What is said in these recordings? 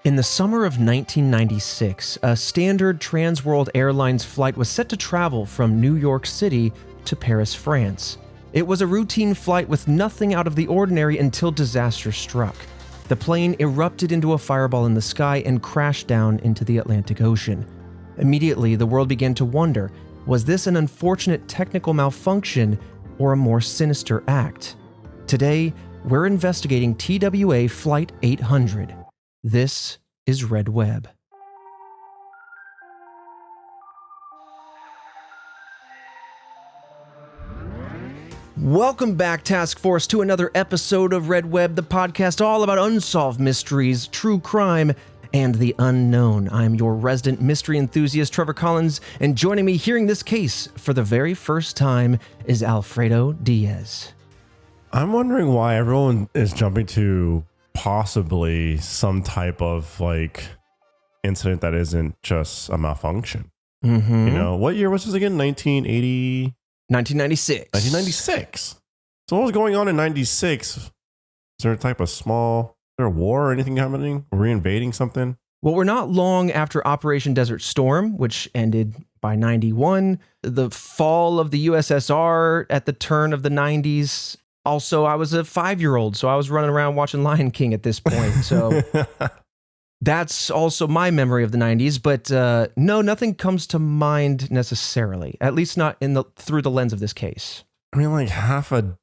In the summer of 1996, a standard Trans World Airlines flight was set to travel from New York City to Paris, France. It was a routine flight with nothing out of the ordinary until disaster struck. The plane erupted into a fireball in the sky and crashed down into the Atlantic Ocean. Immediately, the world began to wonder, was this an unfortunate technical malfunction or a more sinister act? Today, we're investigating TWA Flight 800. This is Red Web. Welcome back, Task Force, to another episode of Red Web, the podcast all about unsolved mysteries, true crime, and the unknown. I'm your resident mystery enthusiast, Trevor Collins, and joining me hearing this case for the very first time is Alfredo Diaz. I'm wondering why everyone is jumping to possibly some type of incident that isn't just a malfunction. Mm-hmm. You know, what year was this again? 1996. 1996. So what was going on in 96? Is there a type of is there a war or anything happening? Are we invading something? Well, we're not long after Operation Desert Storm, which ended by 91, the fall of the USSR at the turn of the 90s. Also, I was a 5-year-old, so I was running around watching Lion King at this point. So that's also my memory of the 90s. But no, nothing comes to mind necessarily, at least not through the lens of this case. I mean, like half a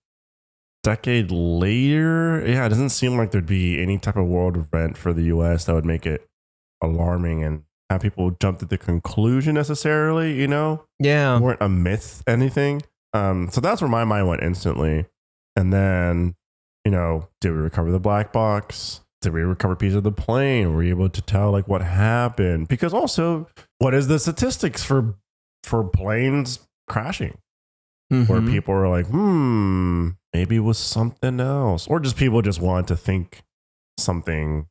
decade later, yeah, it doesn't seem like there'd be any type of world event for the U.S. that would make it alarming and have people jump to the conclusion necessarily, you know? Yeah. They weren't a myth, anything. So that's where my mind went instantly. And then, you know, did we recover the black box? Did we recover a piece of the plane? Were we able to tell what happened? Because also, what is the statistics for planes crashing? Mm-hmm. Where people are like, maybe it was something else. Or just people just want to think something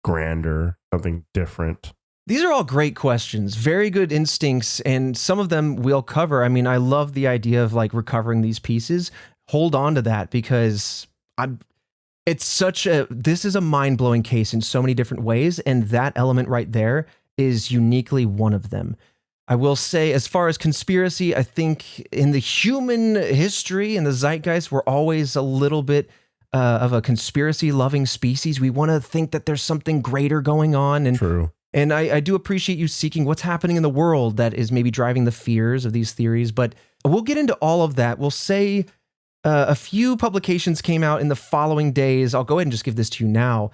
grander, something different. These are all great questions, very good instincts, and some of them we'll cover. I mean, I love the idea of recovering these pieces. Hold on to that because this is a mind-blowing case in so many different ways, and that element right there is uniquely one of them. I will say, as far as conspiracy, I think in the human history and the zeitgeist, we're always a little bit of a conspiracy-loving species. We want to think that there's something greater going on. And, True. And I do appreciate you seeking what's happening in the world that is maybe driving the fears of these theories. But we'll get into all of that. We'll say a few publications came out in the following days. I'll go ahead and just give this to you now.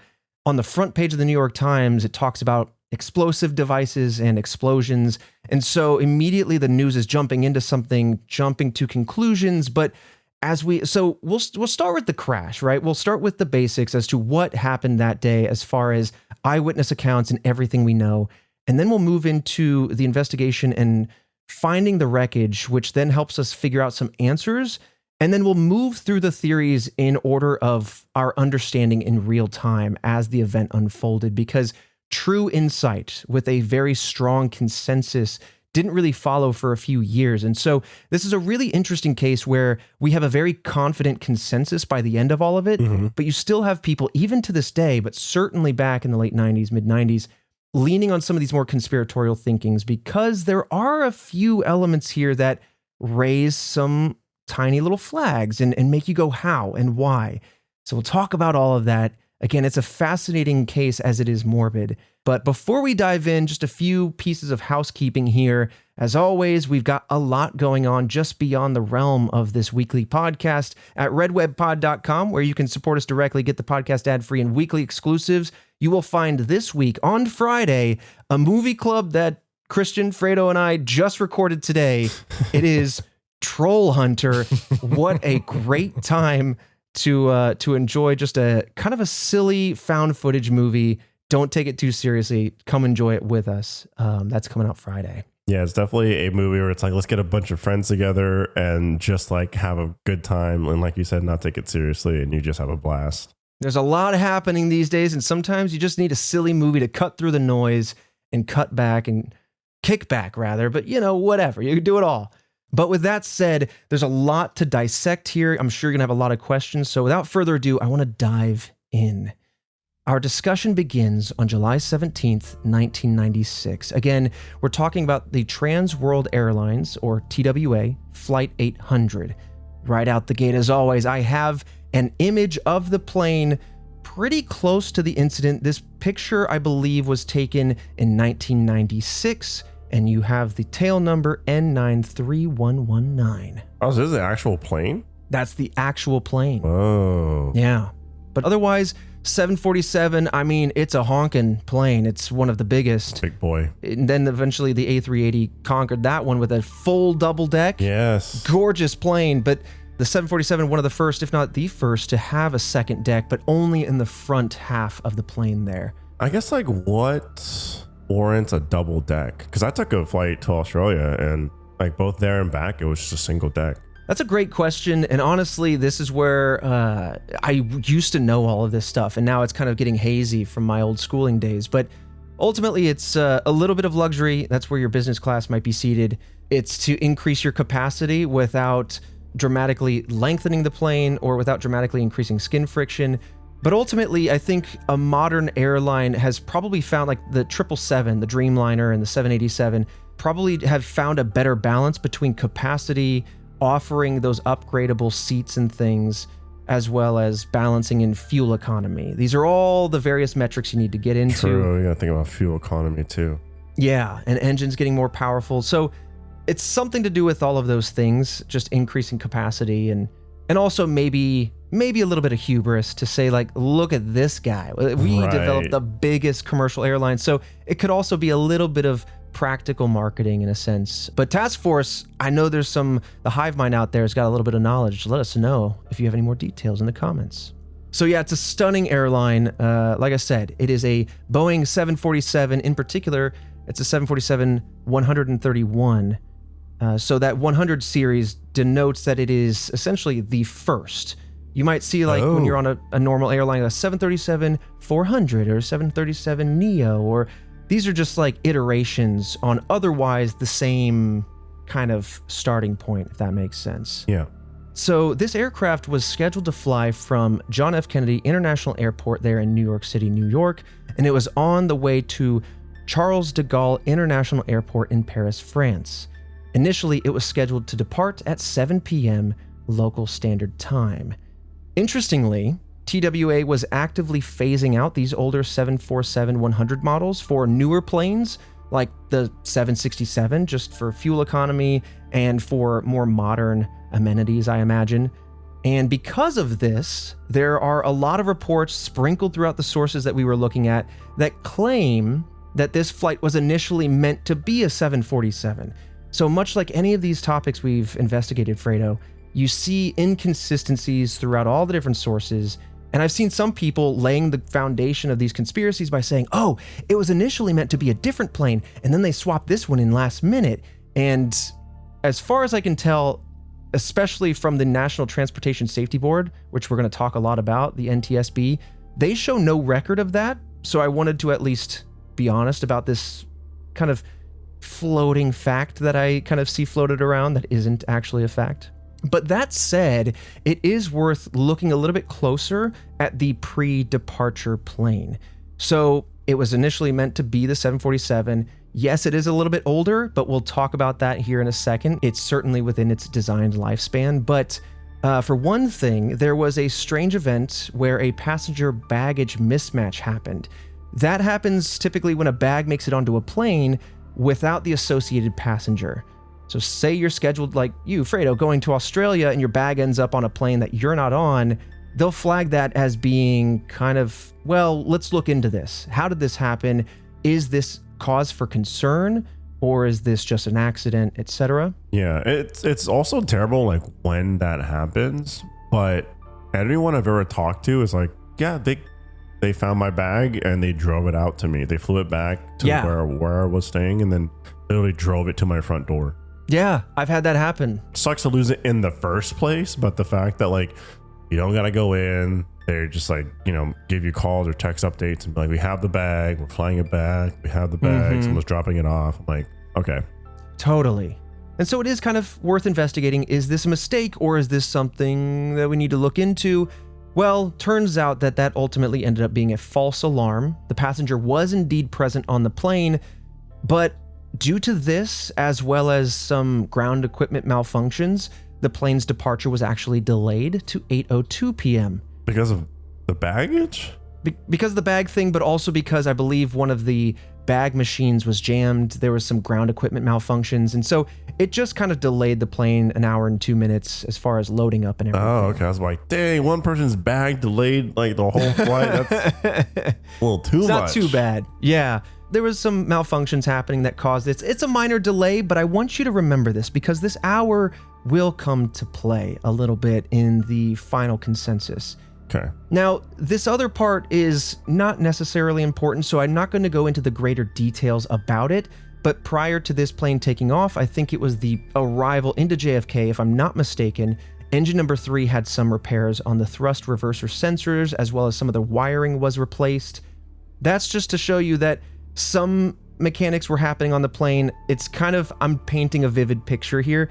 On the front page of the New York Times, it talks about explosive devices and explosions. And so immediately the news is jumping into something, jumping to conclusions. But we'll start with the crash, right? We'll start with the basics as to what happened that day as far as eyewitness accounts and everything we know. And then we'll move into the investigation and finding the wreckage, which then helps us figure out some answers. And then we'll move through the theories in order of our understanding in real time as the event unfolded, because true insight with a very strong consensus didn't really follow for a few years. And so this is a really interesting case where we have a very confident consensus by the end of all of it, but you still have people, even to this day, but certainly back in the late 90s, mid 90s, leaning on some of these more conspiratorial thinkings, because there are a few elements here that raise some tiny little flags and make you go how and why. So we'll talk about all of that. Again, it's a fascinating case as it is morbid. But before we dive in, just a few pieces of housekeeping here. As always, we've got a lot going on just beyond the realm of this weekly podcast at redwebpod.com, where you can support us directly, get the podcast ad-free and weekly exclusives. You will find this week on Friday a movie club that Christian, Fredo, and I just recorded today. It is Troll Hunter. What a great time to enjoy just a kind of a silly found footage movie. Don't take it too seriously. Come enjoy it with us. That's coming out Friday. Yeah, it's definitely a movie where it's let's get a bunch of friends together and just have a good time. And like you said, not take it seriously, and you just have a blast. There's a lot happening these days, and sometimes you just need a silly movie to cut through the noise and cut back and kick back rather. But whatever, you can do it all. But with that said, there's a lot to dissect here. I'm sure you're going to have a lot of questions. So without further ado, I want to dive in. our discussion begins on July 17th, 1996. Again, we're talking about the Trans World Airlines, or TWA, Flight 800. Right out the gate, as always, I have an image of the plane pretty close to the incident. This picture, I believe, was taken in 1996, and you have the tail number N93119. Oh, so this is the actual plane? That's the actual plane. Oh. Yeah. But otherwise, 747, I mean, it's a honking plane. It's one of the biggest. Big boy. And then eventually the A380 conquered that one with a full double deck. Yes. Gorgeous plane. But the 747, one of the first, if not the first, to have a second deck, but only in the front half of the plane there. I guess, like, what warrants a double deck? Because I took a flight to Australia, and like both there and back, it was just a single deck. That's a great question, and honestly, this is where I used to know all of this stuff, and now it's kind of getting hazy from my old schooling days. But ultimately, it's a little bit of luxury. That's where your business class might be seated. It's to increase your capacity without dramatically lengthening the plane or without dramatically increasing skin friction. But ultimately, I think a modern airline has probably found, like the 777, the Dreamliner, and the 787, probably have found a better balance between capacity, offering those upgradable seats and things, as well as balancing in fuel economy. These are all the various metrics you need to get into. True, you gotta think about fuel economy too. Yeah, and engines getting more powerful. So it's something to do with all of those things, just increasing capacity and also maybe a little bit of hubris to say, like, look at this guy. We developed the biggest commercial airline. So it could also be a little bit of practical marketing in a sense. But Task Force, I know there's the hive mind out there has got a little bit of knowledge. Let us know if you have any more details in the comments. So yeah, it's a stunning airline. Like I said, it is a Boeing 747. In particular, it's a 747-131. So that 100 series denotes that it is essentially the first. You might see, like, when you're on a normal airline, a 737-400 or 737neo, or these are just like iterations on otherwise the same kind of starting point, if that makes sense. Yeah. So this aircraft was scheduled to fly from John F. Kennedy International Airport there in New York City, New York, and it was on the way to Charles de Gaulle International Airport in Paris, France. Initially, it was scheduled to depart at 7 p.m. local standard time. Interestingly, TWA was actively phasing out these older 747-100 models for newer planes like the 767, just for fuel economy and for more modern amenities, I imagine. And because of this, there are a lot of reports sprinkled throughout the sources that we were looking at that claim that this flight was initially meant to be a 747. So much like any of these topics we've investigated, Fredo, you see inconsistencies throughout all the different sources. And I've seen some people laying the foundation of these conspiracies by saying, oh, it was initially meant to be a different plane, and then they swapped this one in last minute. And as far as I can tell, especially from the National Transportation Safety Board, which we're going to talk a lot about, the NTSB, they show no record of that. So I wanted to at least be honest about this kind of floating fact that I kind of see floated around that isn't actually a fact. But that said, it is worth looking a little bit closer at the pre-departure plane. So it was initially meant to be the 747. Yes, it is a little bit older, but we'll talk about that here in a second. It's certainly within its designed lifespan. But for one thing, there was a strange event where a passenger baggage mismatch happened. That happens typically when a bag makes it onto a plane without the associated passenger. So say you're scheduled, like you, Fredo, going to Australia and your bag ends up on a plane that you're not on, they'll flag that as being kind of, well, let's look into this. How did this happen? Is this cause for concern, or is this just an accident, etc.? Yeah, it's also terrible, like, when that happens, but everyone I've ever talked to is like, yeah, they found my bag and they drove it out to me. They flew it back to where I was staying and then literally drove it to my front door. Yeah, I've had that happen. Sucks to lose it in the first place, but the fact that, like, you don't gotta go in, they're just like, you know, give you calls or text updates and be like, we have the bag, we're flying it back, we have the bag, someone's dropping it off. I'm like, okay. Totally. And so it is kind of worth investigating. Is this a mistake, or is this something that we need to look into? Well, turns out that ultimately ended up being a false alarm. The passenger was indeed present on the plane, but due to this, as well as some ground equipment malfunctions, the plane's departure was actually delayed to 8:02 p.m. Because of the baggage? Because of the bag thing, but also because I believe one of the bag machines was jammed. There was some ground equipment malfunctions, and so it just kind of delayed the plane an hour and 2 minutes as far as loading up and everything. Oh, okay. I was like, dang, one person's bag delayed like the whole flight. That's a little too much. Not too bad. Yeah. There was some malfunctions happening that caused it. It's a minor delay, but I want you to remember this because this hour will come to play a little bit in the final consensus. Okay. Now, this other part is not necessarily important, so I'm not going to go into the greater details about it, but prior to this plane taking off, I think it was the arrival into JFK, if I'm not mistaken, engine number 3 had some repairs on the thrust reverser sensors, as well as some of the wiring was replaced. That's just to show you that some mechanics were happening on the plane. It's kind of, I'm painting a vivid picture here.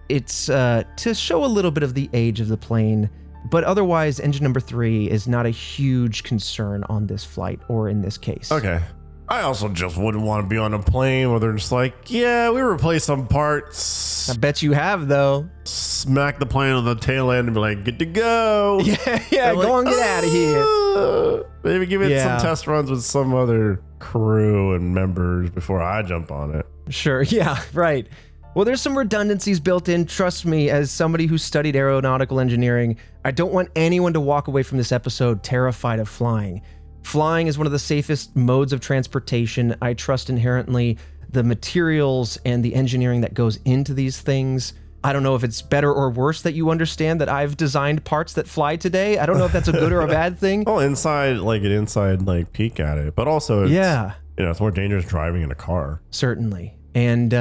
It's to show a little bit of the age of the plane. But otherwise, engine number 3 is not a huge concern on this flight or in this case. Okay. I also just wouldn't want to be on a plane where they're just like, yeah, we replaced some parts. I bet you have, though. Smack the plane on the tail end and be like, good to go. Yeah, go on, get out of here. Maybe give it some test runs with some other crew and members before I jump on it. Sure, yeah, right. Well, there's some redundancies built in. Trust me, as somebody who studied aeronautical engineering, I don't want anyone to walk away from this episode terrified of flying. Flying is one of the safest modes of transportation. I trust inherently the materials and the engineering that goes into these things. I don't know if it's better or worse that you understand that I've designed parts that fly today. I don't know if that's a good or a bad thing. Well, an inside peek at it, but also it's, it's more dangerous driving in a car. Certainly. And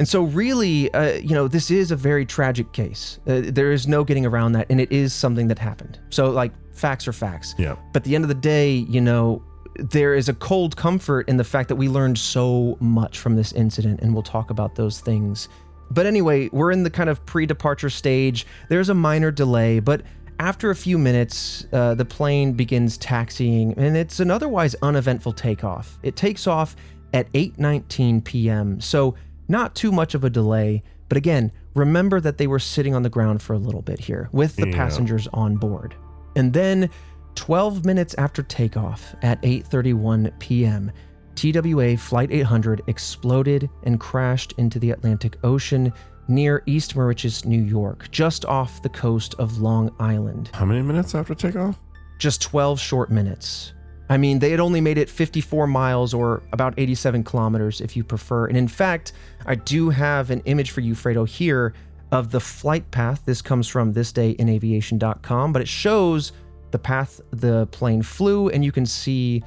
so really, this is a very tragic case. There is no getting around that, and it is something that happened. So, like, facts are facts. Yeah. But at the end of the day, there is a cold comfort in the fact that we learned so much from this incident, and we'll talk about those things. But anyway, we're in the kind of pre-departure stage. There's a minor delay, but after a few minutes, the plane begins taxiing, and it's an otherwise uneventful takeoff. It takes off at 8:19 p.m., so not too much of a delay. But again, remember that they were sitting on the ground for a little bit here with the passengers on board. And then 12 minutes after takeoff at 8:31 p.m., TWA Flight 800 exploded and crashed into the Atlantic Ocean near East Moriches, New York, just off the coast of Long Island. How many minutes after takeoff? Just 12 short minutes. I mean, they had only made it 54 miles or about 87 kilometers if you prefer. And in fact, I do have an image for you, Fredo, here of the flight path. This comes from thisdayinaviation.com, but it shows the path the plane flew. And you can see,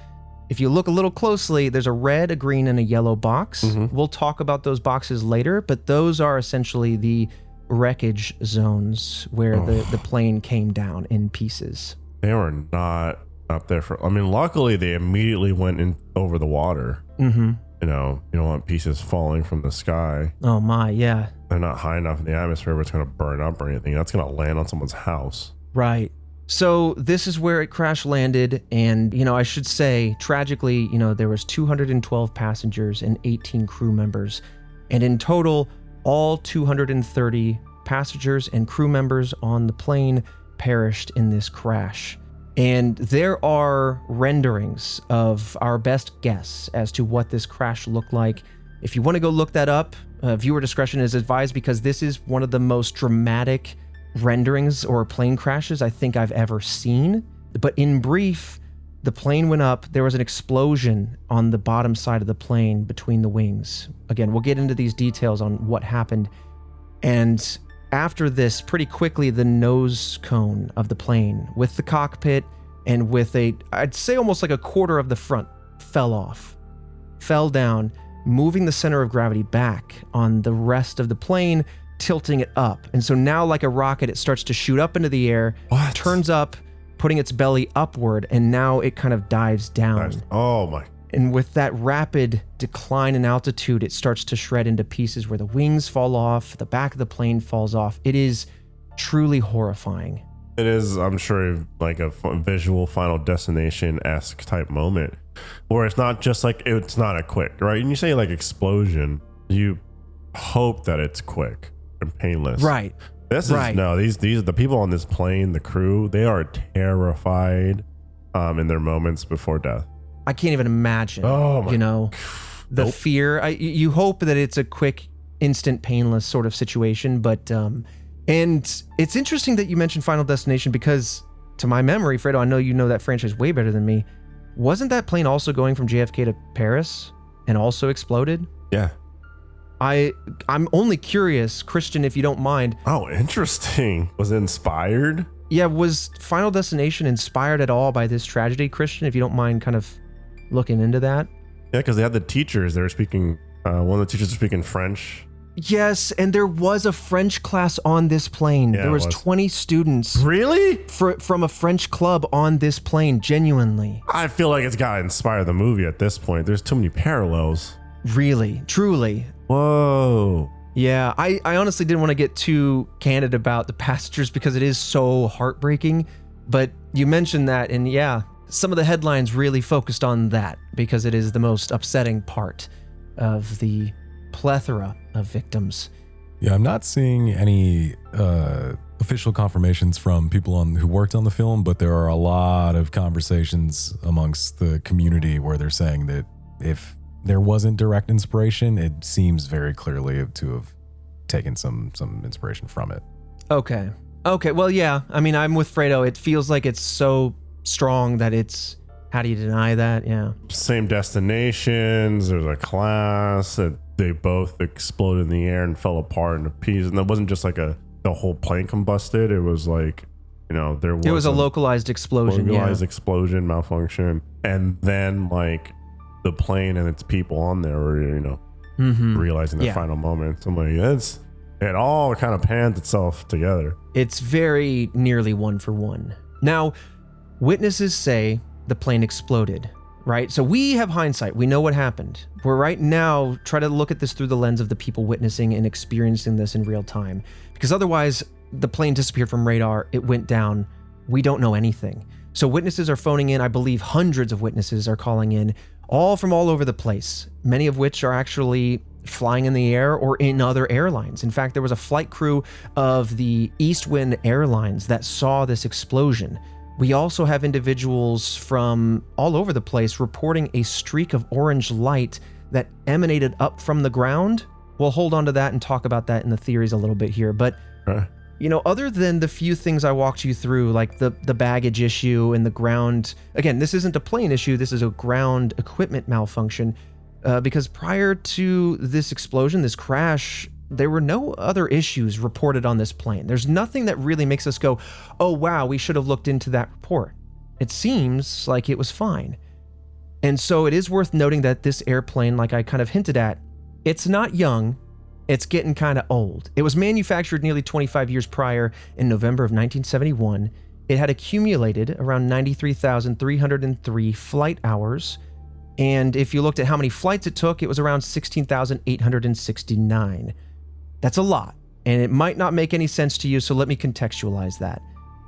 if you look a little closely, there's a red, a green, and a yellow box. Mm-hmm. We'll talk about those boxes later, but those are essentially the wreckage zones where the plane came down in pieces. They were not up there luckily they immediately went in over the water. Mm-hmm. You don't want pieces falling from the sky. Oh my, yeah. They're not high enough in the atmosphere where it's going to burn up or anything. That's going to land on someone's house. Right. So this is where it crash landed. And, I should say, tragically, there was 212 passengers and 18 crew members. And in total, all 230 passengers and crew members on the plane perished in this crash. And there are renderings of our best guess as to what this crash looked like. If you want to go look that up, viewer discretion is advised because this is one of the most dramatic renderings or plane crashes I think I've ever seen. But in brief, the plane went up. There was an explosion on the bottom side of the plane between the wings. Again, we'll get into these details on what happened. And after this, pretty quickly, the nose cone of the plane with the cockpit and with I'd say almost like a quarter of the front fell down, moving the center of gravity back on the rest of the plane, tilting it up. And so now, like a rocket, it starts to shoot up into the air, turns up, putting its belly upward, and now it kind of dives down. Oh my. And with that rapid decline in altitude, it starts to shred into pieces where the wings fall off, the back of the plane falls off. It is truly horrifying. It is, I'm sure, like a visual Final Destination-esque type moment where it's not just like, it's not a quick, right? And you say like explosion, you hope that it's quick and painless. Right. This is, no, these are the people on this plane, the crew, they are terrified in their moments before death. I can't even imagine, the fear. You hope that it's a quick, instant, painless sort of situation, but and it's interesting that you mentioned Final Destination because, to my memory, Fredo, I know you know that franchise way better than me. Wasn't that plane also going from JFK to Paris and also exploded? Yeah. I'm only curious, Christian, if you don't mind. Oh, interesting. Was it inspired? Yeah, was Final Destination inspired at all by this tragedy, Christian, if you don't mind kind of looking into that? Yeah, because they had the teachers. They were speaking, one of the teachers was speaking French. Yes, and there was a French class on this plane. Yeah, there was 20 students. Really? From a French club on this plane, genuinely. I feel like it's got to inspire the movie at this point. There's too many parallels. Really, truly. Whoa. Yeah, I honestly didn't want to get too candid about the passengers because it is so heartbreaking, but you mentioned that, and yeah, some of the headlines really focused on that because it is the most upsetting part of the plethora of victims. Yeah, I'm not seeing any official confirmations from people who worked on the film, but there are a lot of conversations amongst the community where they're saying that if there wasn't direct inspiration, it seems very clearly to have taken some inspiration from it. Okay. Well, yeah. I mean, I'm with Fredo. It feels like it's so strong that it's, how do you deny that? Yeah. Same destinations. There's a class. They both exploded in the air and fell apart into pieces. And it wasn't just like the whole plane combusted. It was like, there was. It was a localized explosion. Explosion, malfunction. And then like the plane and its people on there were, realizing the final moments. I'm like, it all kind of pans itself together. It's very nearly one for one. Now, witnesses say the plane exploded, right? So we have hindsight. We know what happened. We're right now try to look at this through the lens of the people witnessing and experiencing this in real time. Because otherwise, the plane disappeared from radar. It went down. We don't know anything. So witnesses are phoning in. I believe hundreds of witnesses are calling in, all from all over the place, many of which are actually flying in the air or in other airlines. In fact, there was a flight crew of the Eastwind Airlines that saw this explosion. We also have individuals from all over the place reporting a streak of orange light that emanated up from the ground. We'll hold on to that and talk about that in the theories a little bit here. But, other than the few things I walked you through, like the baggage issue and the ground, again, this isn't a plane issue, this is a ground equipment malfunction, because prior to this explosion, this crash, there were no other issues reported on this plane. There's nothing that really makes us go, oh wow, we should have looked into that report. It seems like it was fine. And so it is worth noting that this airplane, like I kind of hinted at, it's not young, it's getting kind of old. It was manufactured nearly 25 years prior in November of 1971. It had accumulated around 93,303 flight hours. And if you looked at how many flights it took, it was around 16,869. That's a lot, and it might not make any sense to you, so let me contextualize that.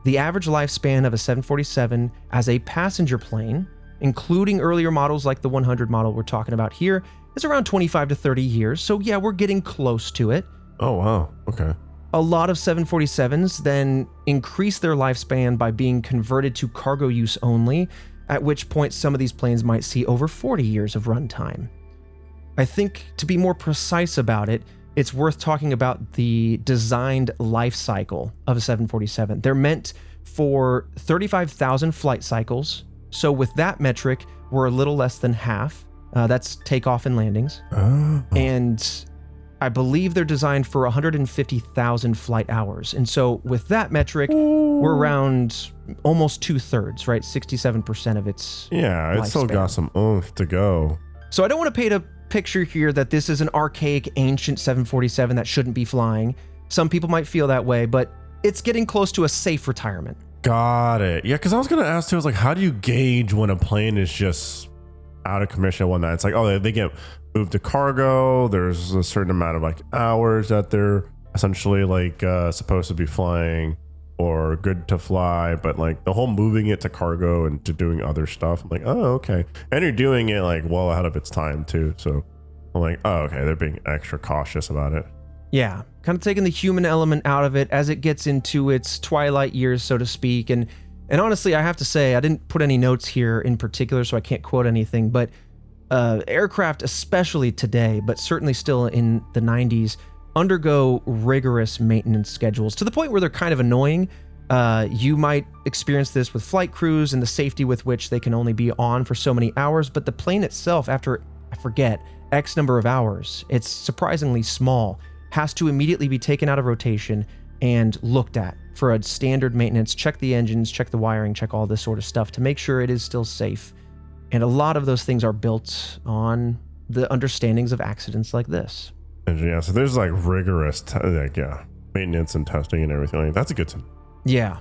The average lifespan of a 747 as a passenger plane, including earlier models like the 100 model we're talking about here, is around 25 to 30 years, so yeah, we're getting close to it. Oh, wow. Okay. A lot of 747s then increase their lifespan by being converted to cargo use only, at which point some of these planes might see over 40 years of runtime. I think to be more precise about it, it's worth talking about the designed life cycle of a 747. They're meant for 35,000 flight cycles, so with that metric, we're a little less than half. That's takeoff and landings. And I believe they're designed for 150,000 flight hours. And so with that metric, we're around almost 2/3, right? 67% of its Yeah, it's still lifespan. got some oomph to go. So I don't want to paint a picture here that this is an archaic, ancient 747 that shouldn't be flying. Some people might feel that way, but it's getting close to a safe retirement. Got it. Yeah, because I was going to ask too, I was like, how do you gauge when a plane is just out of commission and whatnot? It's like, oh, they get moved to cargo. There's a certain amount of like hours that they're essentially like supposed to be flying. or good to fly, but like the whole moving it to cargo and to doing other stuff, I'm like, oh, okay. And you're doing it like well ahead of its time too. So I'm like, oh, okay, they're being extra cautious about it. Yeah, kind of taking the human element out of it as it gets into its twilight years, so to speak. And honestly, I have to say, I didn't put any notes here in particular, so I can't quote anything, but aircraft, especially today, but certainly still in the 90s, undergo rigorous maintenance schedules to the point where they're kind of annoying. You might experience this with flight crews and the safety with which they can only be on for so many hours, but the plane itself, after, I forget, X number of hours, it's surprisingly small, has to immediately be taken out of rotation and looked at for a standard maintenance, check the engines, check the wiring, check all this sort of stuff to make sure it is still safe. And a lot of those things are built on the understandings of accidents like this. And yeah, so there's like rigorous, maintenance and testing and everything. Like, that's a good thing. Yeah.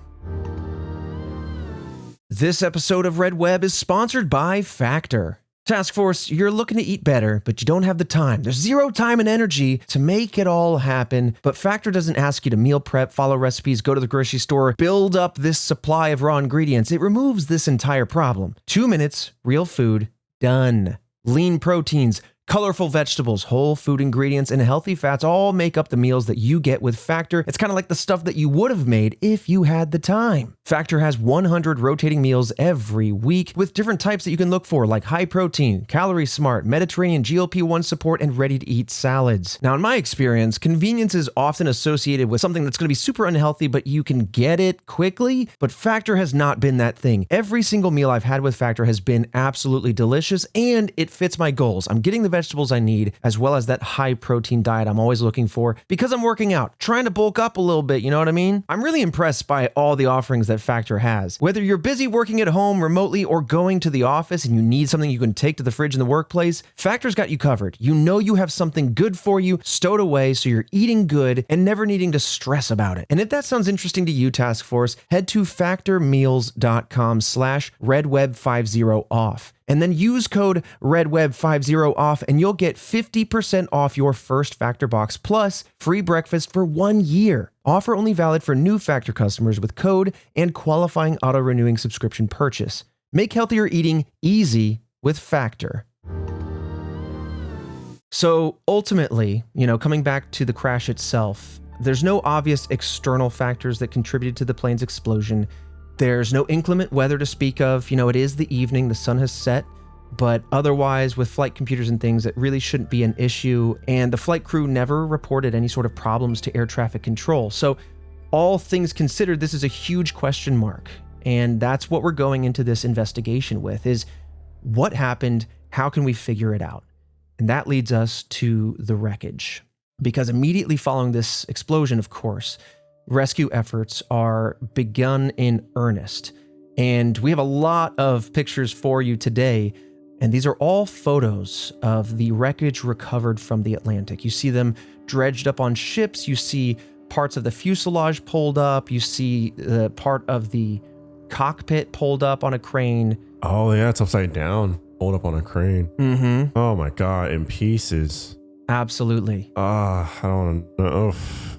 This episode of Red Web is sponsored by Factor. Task Force, you're looking to eat better, but you don't have the time. There's zero time and energy to make it all happen. But Factor doesn't ask you to meal prep, follow recipes, go to the grocery store, build up this supply of raw ingredients. It removes this entire problem. 2 minutes, real food, done. Lean proteins, colorful vegetables, whole food ingredients, and healthy fats all make up the meals that you get with Factor. It's kind of like the stuff that you would have made if you had the time. Factor has 100 rotating meals every week with different types that you can look for, like high protein, calorie smart, Mediterranean, GLP-1 support, and ready-to-eat salads. Now, in my experience, convenience is often associated with something that's going to be super unhealthy, but you can get it quickly. But Factor has not been that thing. Every single meal I've had with Factor has been absolutely delicious, and it fits my goals. I'm getting the vegetables I need, as well as that high protein diet I'm always looking for because I'm working out, trying to bulk up a little bit, you know what I mean? I'm really impressed by all the offerings that Factor has. Whether you're busy working at home remotely or going to the office and you need something you can take to the fridge in the workplace, Factor's got you covered. You know you have something good for you stowed away so you're eating good and never needing to stress about it. And if that sounds interesting to you, Task Force, head to factormeals.com/redweb50off. And then use code REDWEB50OFF and you'll get 50% off your first Factor box plus free breakfast for 1 year. Offer only valid for new Factor customers with code and qualifying auto-renewing subscription purchase. Make healthier eating easy with Factor. So ultimately, coming back to the crash itself, there's no obvious external factors that contributed to the plane's explosion. There's no inclement weather to speak of. It is the evening, the sun has set, but otherwise with flight computers and things, it really shouldn't be an issue. And the flight crew never reported any sort of problems to air traffic control. So all things considered, this is a huge question mark. And that's what we're going into this investigation with is what happened? How can we figure it out? And that leads us to the wreckage. Because immediately following this explosion, of course, rescue efforts are begun in earnest. And we have a lot of pictures for you today. And these are all photos of the wreckage recovered from the Atlantic. You see them dredged up on ships. You see parts of the fuselage pulled up. You see the part of the cockpit pulled up on a crane. Oh, yeah, it's upside down, pulled up on a crane. Mm-hmm. Oh, my God, in pieces. Absolutely. I don't want to know.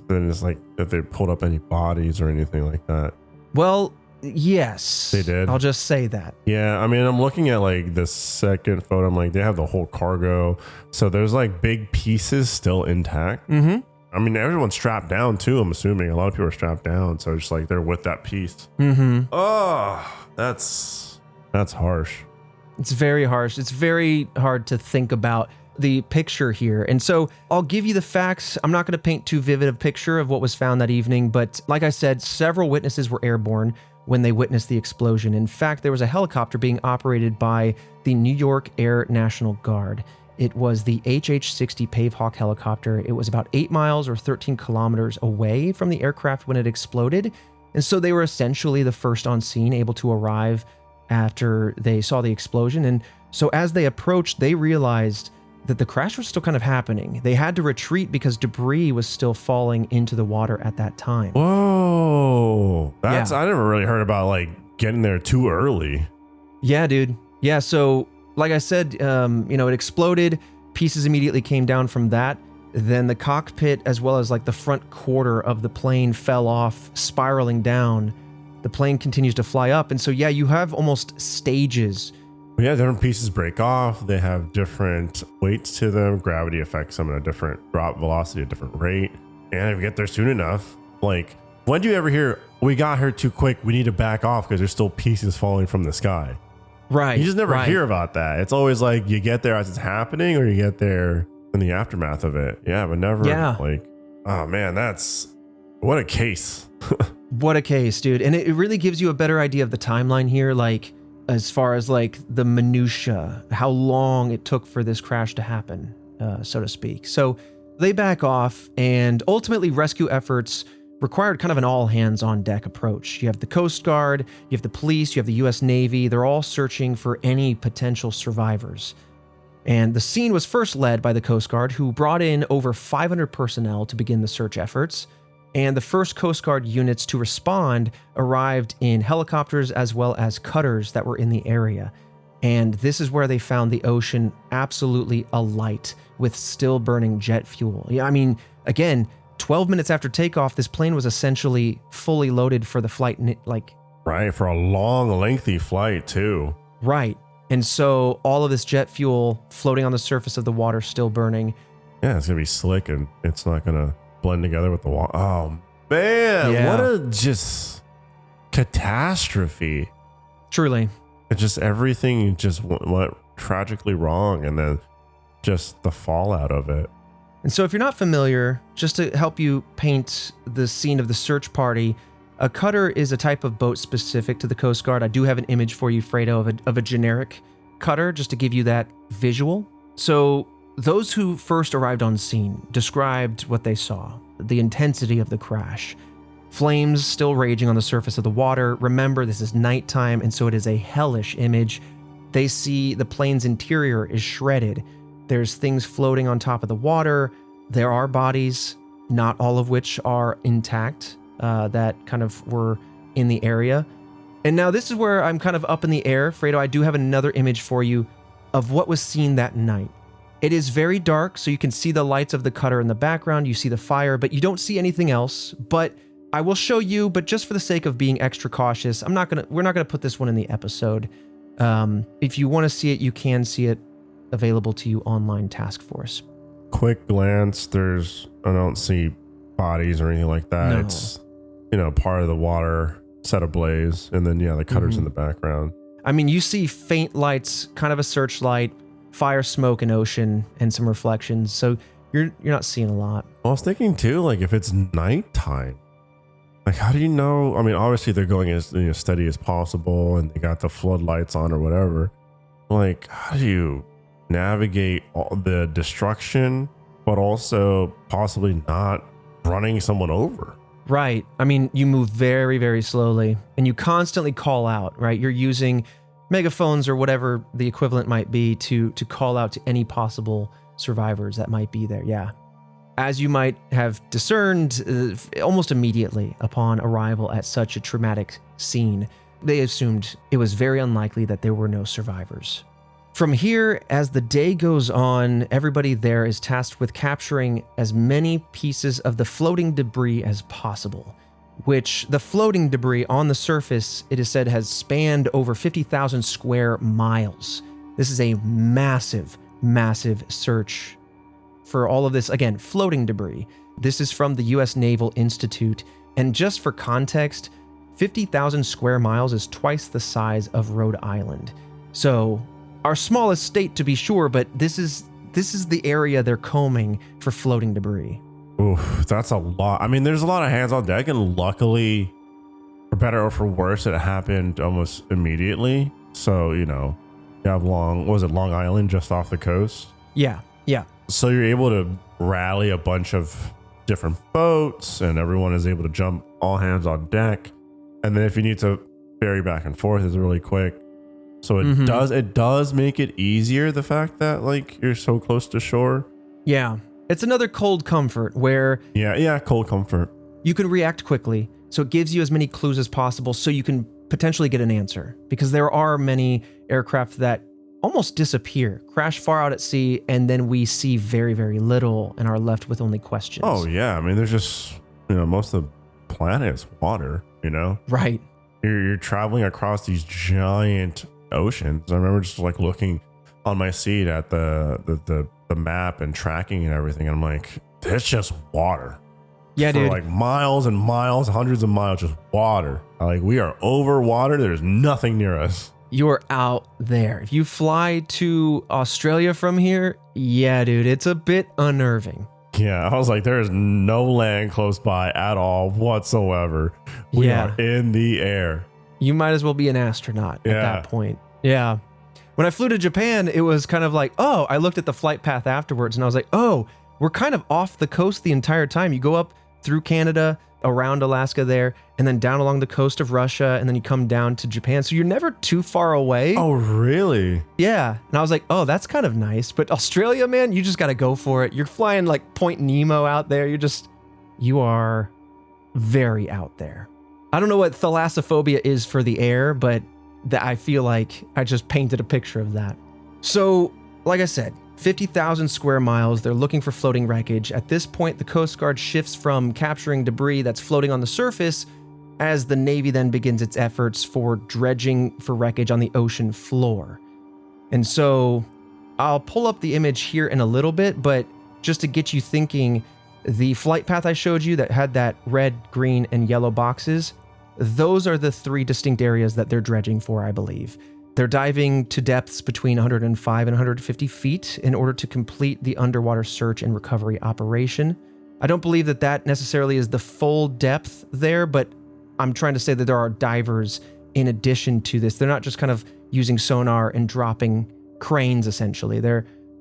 Then it's like if they pulled up any bodies or anything like that. Well, yes. They did. I'll just say that. Yeah, I mean, I'm looking at like the second photo. I'm like, they have the whole cargo. So there's like big pieces still intact. Mm-hmm. I mean, everyone's strapped down too, I'm assuming. A lot of people are strapped down. So it's like they're with that piece. Mm-hmm. Oh, that's harsh. It's very harsh. It's very hard to think about the picture here. And so I'll give you the facts. I'm not going to paint too vivid a picture of what was found that evening, but like I said, several witnesses were airborne when they witnessed the explosion. In fact, there was a helicopter being operated by the New York Air National Guard. It was the HH-60 Pavehawk helicopter. It was about 8 miles or 13 kilometers away from the aircraft when it exploded. And so they were essentially the first on scene, able to arrive after they saw the explosion. And so as they approached, they realized that the crash was still kind of happening. They had to retreat because debris was still falling into the water at that time. Whoa. I never really heard about like getting there too early. Yeah, dude. Yeah, so like I said, it exploded. Pieces immediately came down from that. Then the cockpit, as well as like the front quarter of the plane, fell off, spiraling down. The plane continues to fly up. And so, yeah, you have almost stages. Yeah, different pieces break off. They have different weights to them. Gravity affects them at a different drop velocity, a different rate. And if you get there soon enough, like, when do you ever hear, we got here too quick, we need to back off because there's still pieces falling from the sky? Right. You just never right. hear about that. It's always like you get there as it's happening or you get there in the aftermath of it. Yeah, but never like, oh man, that's, what a case. What a case, dude. And it really gives you a better idea of the timeline here, like as far as like the minutia, how long it took for this crash to happen, so to speak. So they back off, and ultimately rescue efforts required kind of an all hands on deck approach. You have the Coast Guard, you have the police, you have the US Navy. They're all searching for any potential survivors. And the scene was first led by the Coast Guard, who brought in over 500 personnel to begin the search efforts. And the first Coast Guard units to respond arrived in helicopters as well as cutters that were in the area. And this is where they found the ocean absolutely alight with still burning jet fuel. Yeah, I mean, again, 12 minutes after takeoff, this plane was essentially fully loaded for the flight. Right, for a long, lengthy flight too. Right. And so all of this jet fuel floating on the surface of the water, still burning. Yeah, it's going to be slick and it's not going to blend together with the water. Oh, man. Yeah. What a just catastrophe. Truly. It's just everything just went tragically wrong, and then just the fallout of it. And so if you're not familiar, just to help you paint the scene of the search party, a cutter is a type of boat specific to the Coast Guard. I do have an image for you, Fredo, of a generic cutter, just to give you that visual. So those who first arrived on scene described what they saw, the intensity of the crash. Flames still raging on the surface of the water. Remember, this is nighttime, and so it is a hellish image. They see the plane's interior is shredded. There's things floating on top of the water. There are bodies, not all of which are intact, that kind of were in the area. And now this is where I'm kind of up in the air. Fredo, I do have another image for you of what was seen that night. It is very dark, so you can see the lights of the cutter in the background. You see the fire, but you don't see anything else. But I will show you, but just for the sake of being extra cautious, we're not gonna put this one in the episode. If you want to see it, you can see it available to you online, Task Force. Quick glance, I don't see bodies or anything like that. No. It's, part of the water set ablaze, and then the cutter's in the background. I mean, you see faint lights, kind of a searchlight, fire, smoke, and ocean, and some reflections. So you're not seeing a lot. Well, I was thinking too, like if it's nighttime, like how do you know? I mean, obviously they're going as steady as possible, and they got the floodlights on or whatever. Like, how do you navigate all the destruction, but also possibly not running someone over? Right. I mean, you move very, very slowly, and you constantly call out, right? You're using megaphones or whatever the equivalent might be to call out to any possible survivors that might be there. Yeah. As you might have discerned almost immediately upon arrival at such a traumatic scene, they assumed it was very unlikely that there were no survivors. From here, as the day goes on, everybody there is tasked with capturing as many pieces of the floating debris as possible, which the floating debris on the surface, it is said, has spanned over 50,000 square miles. This is a massive, massive search for all of this, again, floating debris. This is from the US Naval Institute. And just for context, 50,000 square miles is twice the size of Rhode Island. So our smallest state to be sure, but this is the area they're combing for floating debris. Oof, that's a lot. I mean, there's a lot of hands on deck, and luckily, for better or for worse, it happened almost immediately. So, you have Long Island just off the coast? Yeah. So you're able to rally a bunch of different boats, and everyone is able to jump all hands on deck. And then if you need to ferry back and forth, it's really quick. So it does make it easier, the fact that like you're so close to shore. Yeah. It's another cold comfort where cold comfort. you can react quickly. So it gives you as many clues as possible so you can potentially get an answer, because there are many aircraft that almost disappear, crash far out at sea, and then we see very, very little and are left with only questions. Oh, yeah. I mean, there's just, most of the planet is water, Right. You're traveling across these giant oceans. I remember just like looking on my seat at the map and tracking and everything. And I'm like, it's just water. Yeah, for dude. like miles and miles, hundreds of miles, just water. Like we are over water. There's nothing near us. You're out there. If you fly to Australia from here, yeah, dude, it's a bit unnerving. Yeah, I was like, there is no land close by at all whatsoever. We are in the air. You might as well be an astronaut at that point. Yeah. When I flew to Japan, it was kind of like, oh, I looked at the flight path afterwards and I was like, oh, we're kind of off the coast the entire time. You go up through Canada, around Alaska there, and then down along the coast of Russia, and then you come down to Japan. So you're never too far away. Oh, really? Yeah. And I was like, oh, that's kind of nice. But Australia, man, you just got to go for it. You're flying like Point Nemo out there. You are very out there. I don't know what thalassophobia is for the air, but I feel like I just painted a picture of that. So, like I said, 50,000 square miles. They're looking for floating wreckage. At this point, the Coast Guard shifts from capturing debris that's floating on the surface as the Navy then begins its efforts for dredging for wreckage on the ocean floor. And so I'll pull up the image here in a little bit, but just to get you thinking, the flight path I showed you that had that red, green, and yellow boxes, those are the 3 distinct areas that they're dredging for, I believe. They're diving to depths between 105 and 150 feet in order to complete the underwater search and recovery operation. I don't believe that necessarily is the full depth there, but I'm trying to say that there are divers in addition to this. They're not just kind of using sonar and dropping cranes, essentially.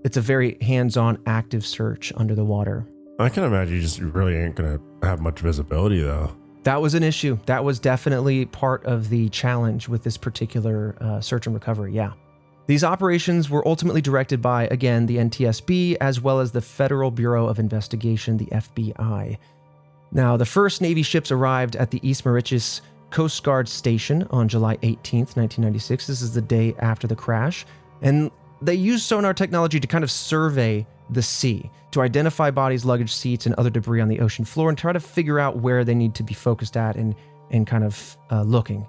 It's a very hands-on active search under the water. I can imagine you just really ain't going to have much visibility, though. That was an issue. That was definitely part of the challenge with this particular search and recovery, yeah. These operations were ultimately directed by, again, the NTSB, as well as the Federal Bureau of Investigation, the FBI. Now, the first Navy ships arrived at the East Mauritius Coast Guard Station on July 18th, 1996. This is the day after the crash. And they used sonar technology to kind of survey the sea, to identify bodies, luggage, seats, and other debris on the ocean floor and try to figure out where they need to be focused at and kind of looking.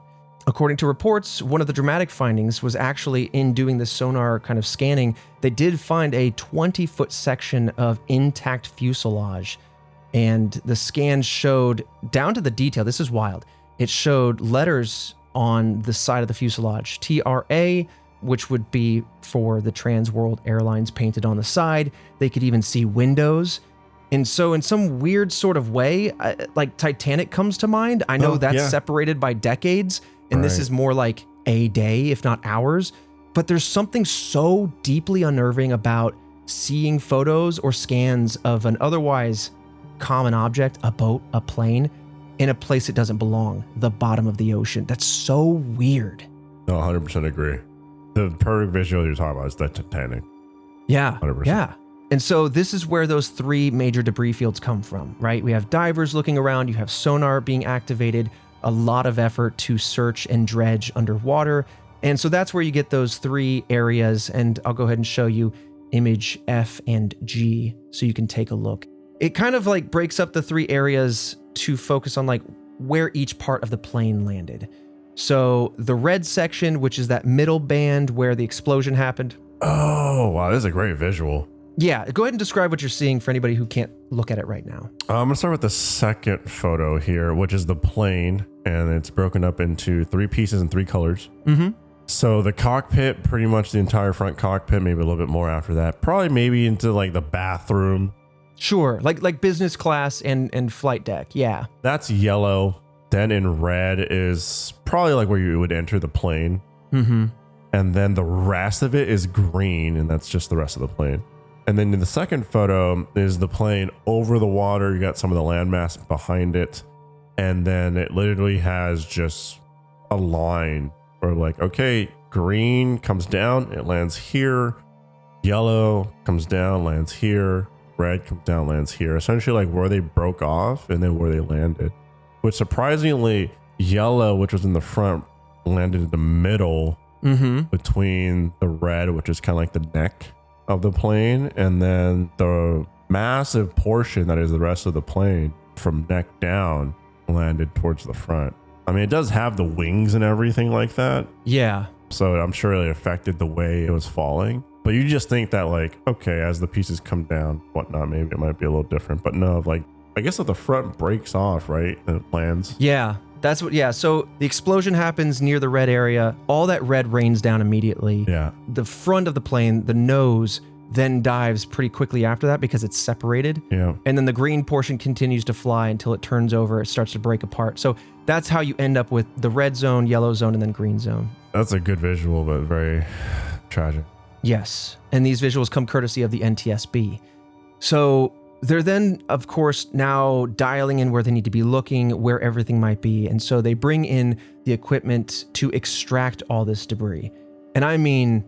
According to reports, one of the dramatic findings was actually in doing this sonar kind of scanning, they did find a 20-foot section of intact fuselage. And the scan showed, down to the detail, this is wild, it showed letters on the side of the fuselage, TRA, which would be for the Trans World Airlines painted on the side. They could even see windows. And so in some weird sort of way, like Titanic comes to mind. I know that's separated by decades, and this is more like a day, if not hours. But there's something so deeply unnerving about seeing photos or scans of an otherwise common object, a boat, a plane, in a place it doesn't belong, the bottom of the ocean. That's so weird. No, 100% agree. The perfect visual you're talking about is the Titanic. Yeah, 100%. yeah. And so this is where those 3 major debris fields come from, right? We have divers looking around, you have sonar being activated, a lot of effort to search and dredge underwater. And so that's where you get those 3 areas. And I'll go ahead and show you image F and G so you can take a look. It kind of like breaks up the 3 areas to focus on like where each part of the plane landed. So the red section, which is that middle band where the explosion happened. Oh, wow. This is a great visual. Yeah. Go ahead and describe what you're seeing for anybody who can't look at it right now. I'm going to start with the second photo here, which is the plane. And it's broken up into 3 pieces and 3 colors. Mm-hmm. So the cockpit, pretty much the entire front cockpit, maybe a little bit more after that. Probably maybe into like the bathroom. Sure. Like business class and flight deck. Yeah. That's yellow. Then in red is probably like where you would enter the plane. Mm-hmm. And then the rest of it is green, and that's just the rest of the plane. And then in the second photo is the plane over the water. You got some of the landmass behind it. And then it literally has just a line where like, okay, green comes down, it lands here. Yellow comes down, lands here. Red comes down, lands here. Essentially like where they broke off and then where they landed. Which surprisingly, yellow, which was in the front, landed in the middle between the red, which is kind of like the neck of the plane, and then the massive portion that is the rest of the plane from neck down landed towards the front. I mean, it does have the wings and everything like that. Yeah. So I'm sure it affected the way it was falling. But you just think that like, okay, as the pieces come down, whatnot, maybe it might be a little different. But no, like, I guess if the front breaks off, right, and it lands. Yeah. That's what, yeah. So the explosion happens near the red area. All that red rains down immediately. Yeah. The front of the plane, the nose, then dives pretty quickly after that because it's separated. Yeah. And then the green portion continues to fly until it turns over. It starts to break apart. So that's how you end up with the red zone, yellow zone, and then green zone. That's a good visual, but very tragic. Yes. And these visuals come courtesy of the NTSB. So they're then, of course, now dialing in where they need to be looking, where everything might be. And so they bring in the equipment to extract all this debris. And I mean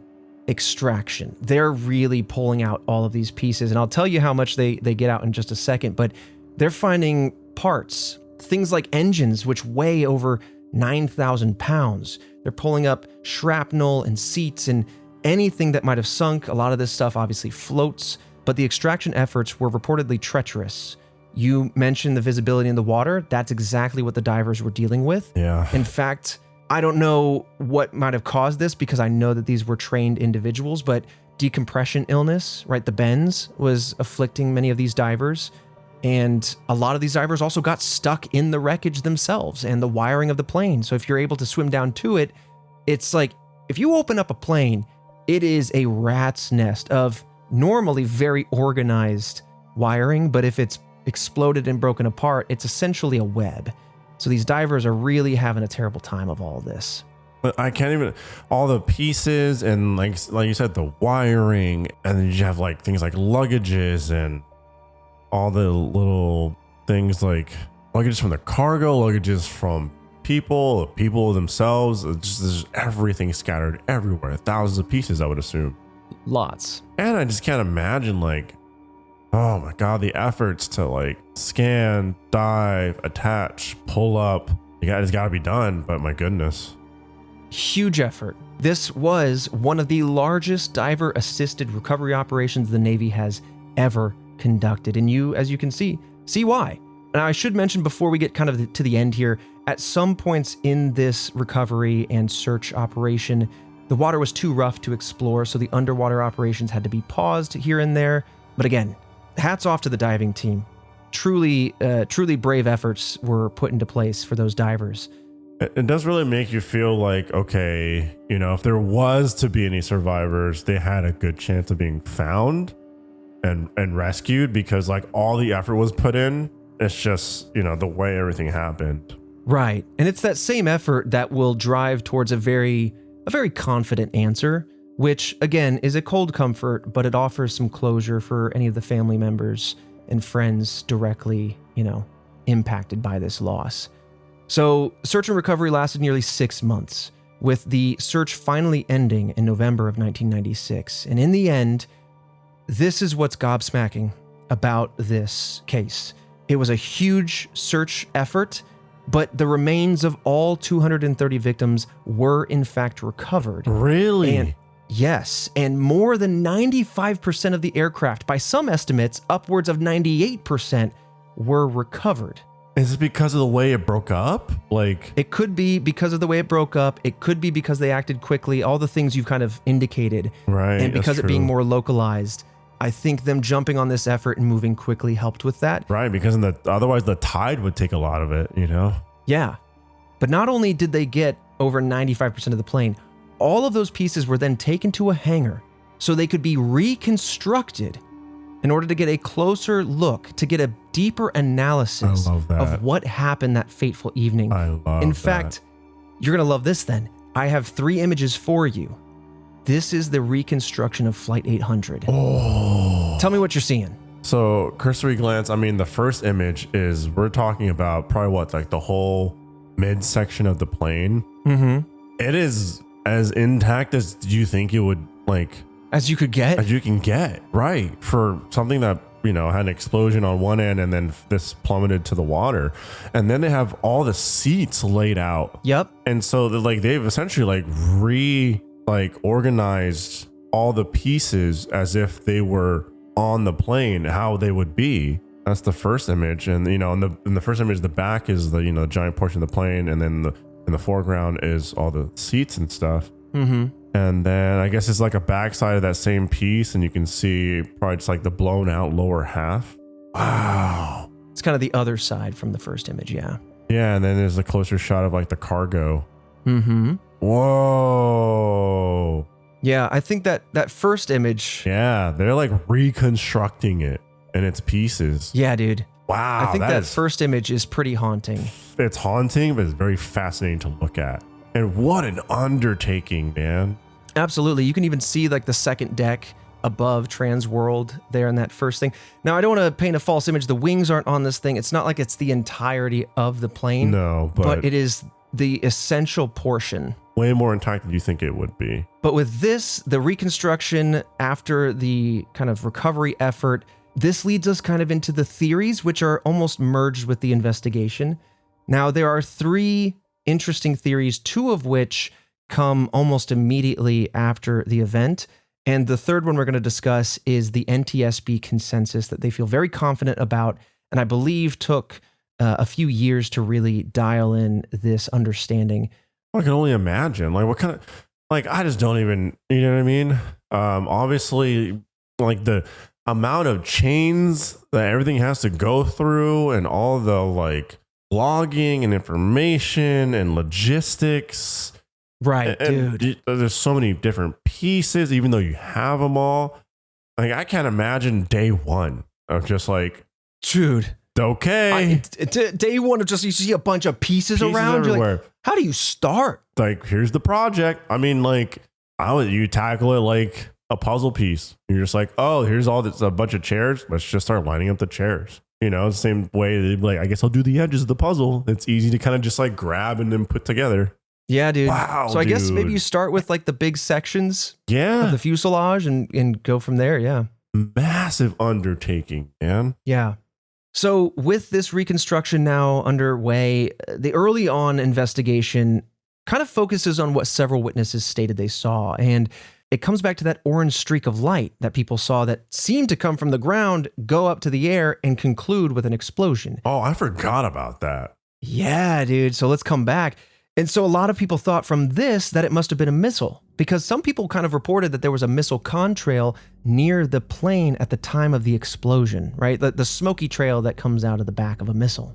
extraction. They're really pulling out all of these pieces. And I'll tell you how much they get out in just a second, but they're finding parts, things like engines, which weigh over 9,000 pounds. They're pulling up shrapnel and seats and anything that might have sunk. A lot of this stuff obviously floats, but the extraction efforts were reportedly treacherous. You mentioned the visibility in the water. That's exactly what the divers were dealing with. Yeah. In fact, I don't know what might have caused this because I know that these were trained individuals, but decompression illness, right? The bends was afflicting many of these divers. And a lot of these divers also got stuck in the wreckage themselves and the wiring of the plane. So if you're able to swim down to it, it's like if you open up a plane, it is a rat's nest of normally very organized wiring. But if it's exploded and broken apart, it's essentially a web. So these divers are really having a terrible time of all this. But I can't even, all the pieces and like you said, the wiring, and then you have like things like luggages and all the little things like luggages from the cargo, luggages from people themselves. It's just, there's everything scattered everywhere. Thousands of pieces, I would assume. Lots. And I just can't imagine like, oh my God, the efforts to like scan, dive, attach, pull up. It's got to be done, but my goodness. Huge effort. This was one of the largest diver-assisted recovery operations the Navy has ever conducted. And you, as you can see why. Now, I should mention before we get kind of to the end here, at some points in this recovery and search operation, the water was too rough to explore, so the underwater operations had to be paused here and there. But again, hats off to the diving team. Truly brave efforts were put into place for those divers. It does really make you feel like, okay, if there was to be any survivors, they had a good chance of being found and rescued because like all the effort was put in. It's just, the way everything happened. Right. And it's that same effort that will drive towards a very confident answer, which again is a cold comfort, but it offers some closure for any of the family members and friends directly, impacted by this loss. So search and recovery lasted nearly 6 months, with the search finally ending in November of 1996. And in the end, this is what's gobsmacking about this case. It was a huge search effort, but the remains of all 230 victims were in fact recovered. Really? And yes, and more than 95% of the aircraft, by some estimates, upwards of 98%, were recovered. Is it because of the way it broke up? Like, it could be because of the way it broke up. It could be because they acted quickly. All the things you've kind of indicated. Right. And because it being more localized, I think them jumping on this effort and moving quickly helped with that. Right. Because otherwise the tide would take a lot of it, Yeah. But not only did they get over 95% of the plane, all of those pieces were then taken to a hangar so they could be reconstructed in order to get a closer look, to get a deeper analysis of what happened that fateful evening. In fact, you're going to love this then. I have 3 images for you. This is the reconstruction of Flight 800. Oh. Tell me what you're seeing. So, cursory glance, I mean, the first image is, we're talking about probably like the whole midsection of the plane. Mm-hmm. It is as intact as you think it would, like... As you could get? As you can get, right. For something that had an explosion on one end and then this plummeted to the water. And then they have all the seats laid out. Yep. And so they've essentially organized all the pieces as if they were on the plane, how they would be. That's the first image. And, in the first image, the back is the giant portion of the plane. And then in the foreground is all the seats and stuff. Mm-hmm. And then I guess it's like a backside of that same piece, and you can see probably just like the blown out lower half. Wow. It's kind of the other side from the first image, yeah. Yeah, and then there's a closer shot of like the cargo. Mm-hmm. Whoa. Yeah, I think that first image. Yeah, they're like reconstructing it in its pieces. Yeah, dude. Wow. I think that first image is pretty haunting. It's haunting, but it's very fascinating to look at. And what an undertaking, man. Absolutely. You can even see like the second deck above Trans World there in that first thing. Now, I don't want to paint a false image. The wings aren't on this thing. It's not like it's the entirety of the plane. No, but it is the essential portion. Way more intact than you think it would be. But with this, the reconstruction after the kind of recovery effort, this leads us kind of into the theories, which are almost merged with the investigation. Now, there are 3 interesting theories, 2 of which come almost immediately after the event. And the third one we're going to discuss is the NTSB consensus that they feel very confident about, and I believe took a few years to really dial in this understanding. I can only imagine. Like, what kind of, like, I just don't even, you know what I mean? Obviously, like the amount of chains that everything has to go through and all the like logging and information and logistics. Right, dude. There's so many different pieces, even though you have them all. Like, I can't imagine day one of just like, dude, okay. Day one of just, you see a bunch of pieces around. You're like, how do you start? Like, here's the project. I mean, like, you tackle it like a puzzle piece. You're just like, oh, here's all this, a bunch of chairs. Let's just start lining up the chairs. The same way, like, I guess I'll do the edges of the puzzle. It's easy to kind of just like grab and then put together. Yeah, dude. Wow, so I guess maybe you start with like the big sections of the fuselage and go from there. Yeah. Massive undertaking, man. Yeah. So with this reconstruction now underway, the early on investigation kind of focuses on what several witnesses stated they saw. And it comes back to that orange streak of light that people saw that seemed to come from the ground, go up to the air, and conclude with an explosion. Oh, I forgot about that. Yeah, dude. So let's come back. And so a lot of people thought from this that it must have been a missile, because some people kind of reported that there was a missile contrail near the plane at the time of the explosion, right? The smoky trail that comes out of the back of a missile.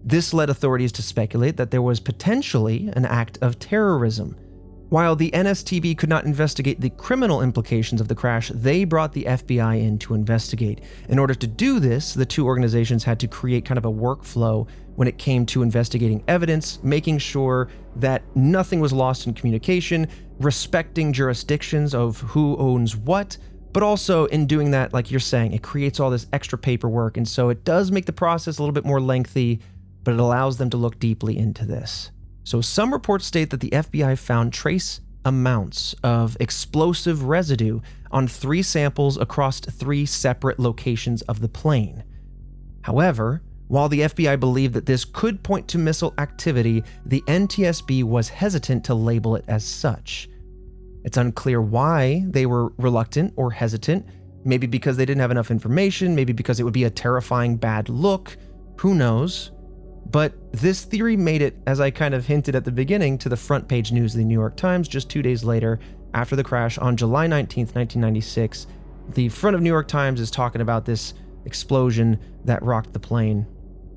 This led authorities to speculate that there was potentially an act of terrorism. While the NSTB could not investigate the criminal implications of the crash, they brought the FBI in to investigate. In order to do this, the 2 organizations had to create kind of a workflow when it came to investigating evidence, making sure that nothing was lost in communication, respecting jurisdictions of who owns what, but also in doing that, like you're saying, it creates all this extra paperwork, and so it does make the process a little bit more lengthy, but it allows them to look deeply into this. So some reports state that the FBI found trace amounts of explosive residue on 3 samples across 3 separate locations of the plane. However, while the FBI believed that this could point to missile activity, the NTSB was hesitant to label it as such. It's unclear why they were reluctant or hesitant, maybe because they didn't have enough information, maybe because it would be a terrifying bad look, who knows? But this theory made it, as I kind of hinted at the beginning, to the front page news of the New York Times just 2 days later after the crash on July 19th, 1996. The front of New York Times is talking about this explosion that rocked the plane.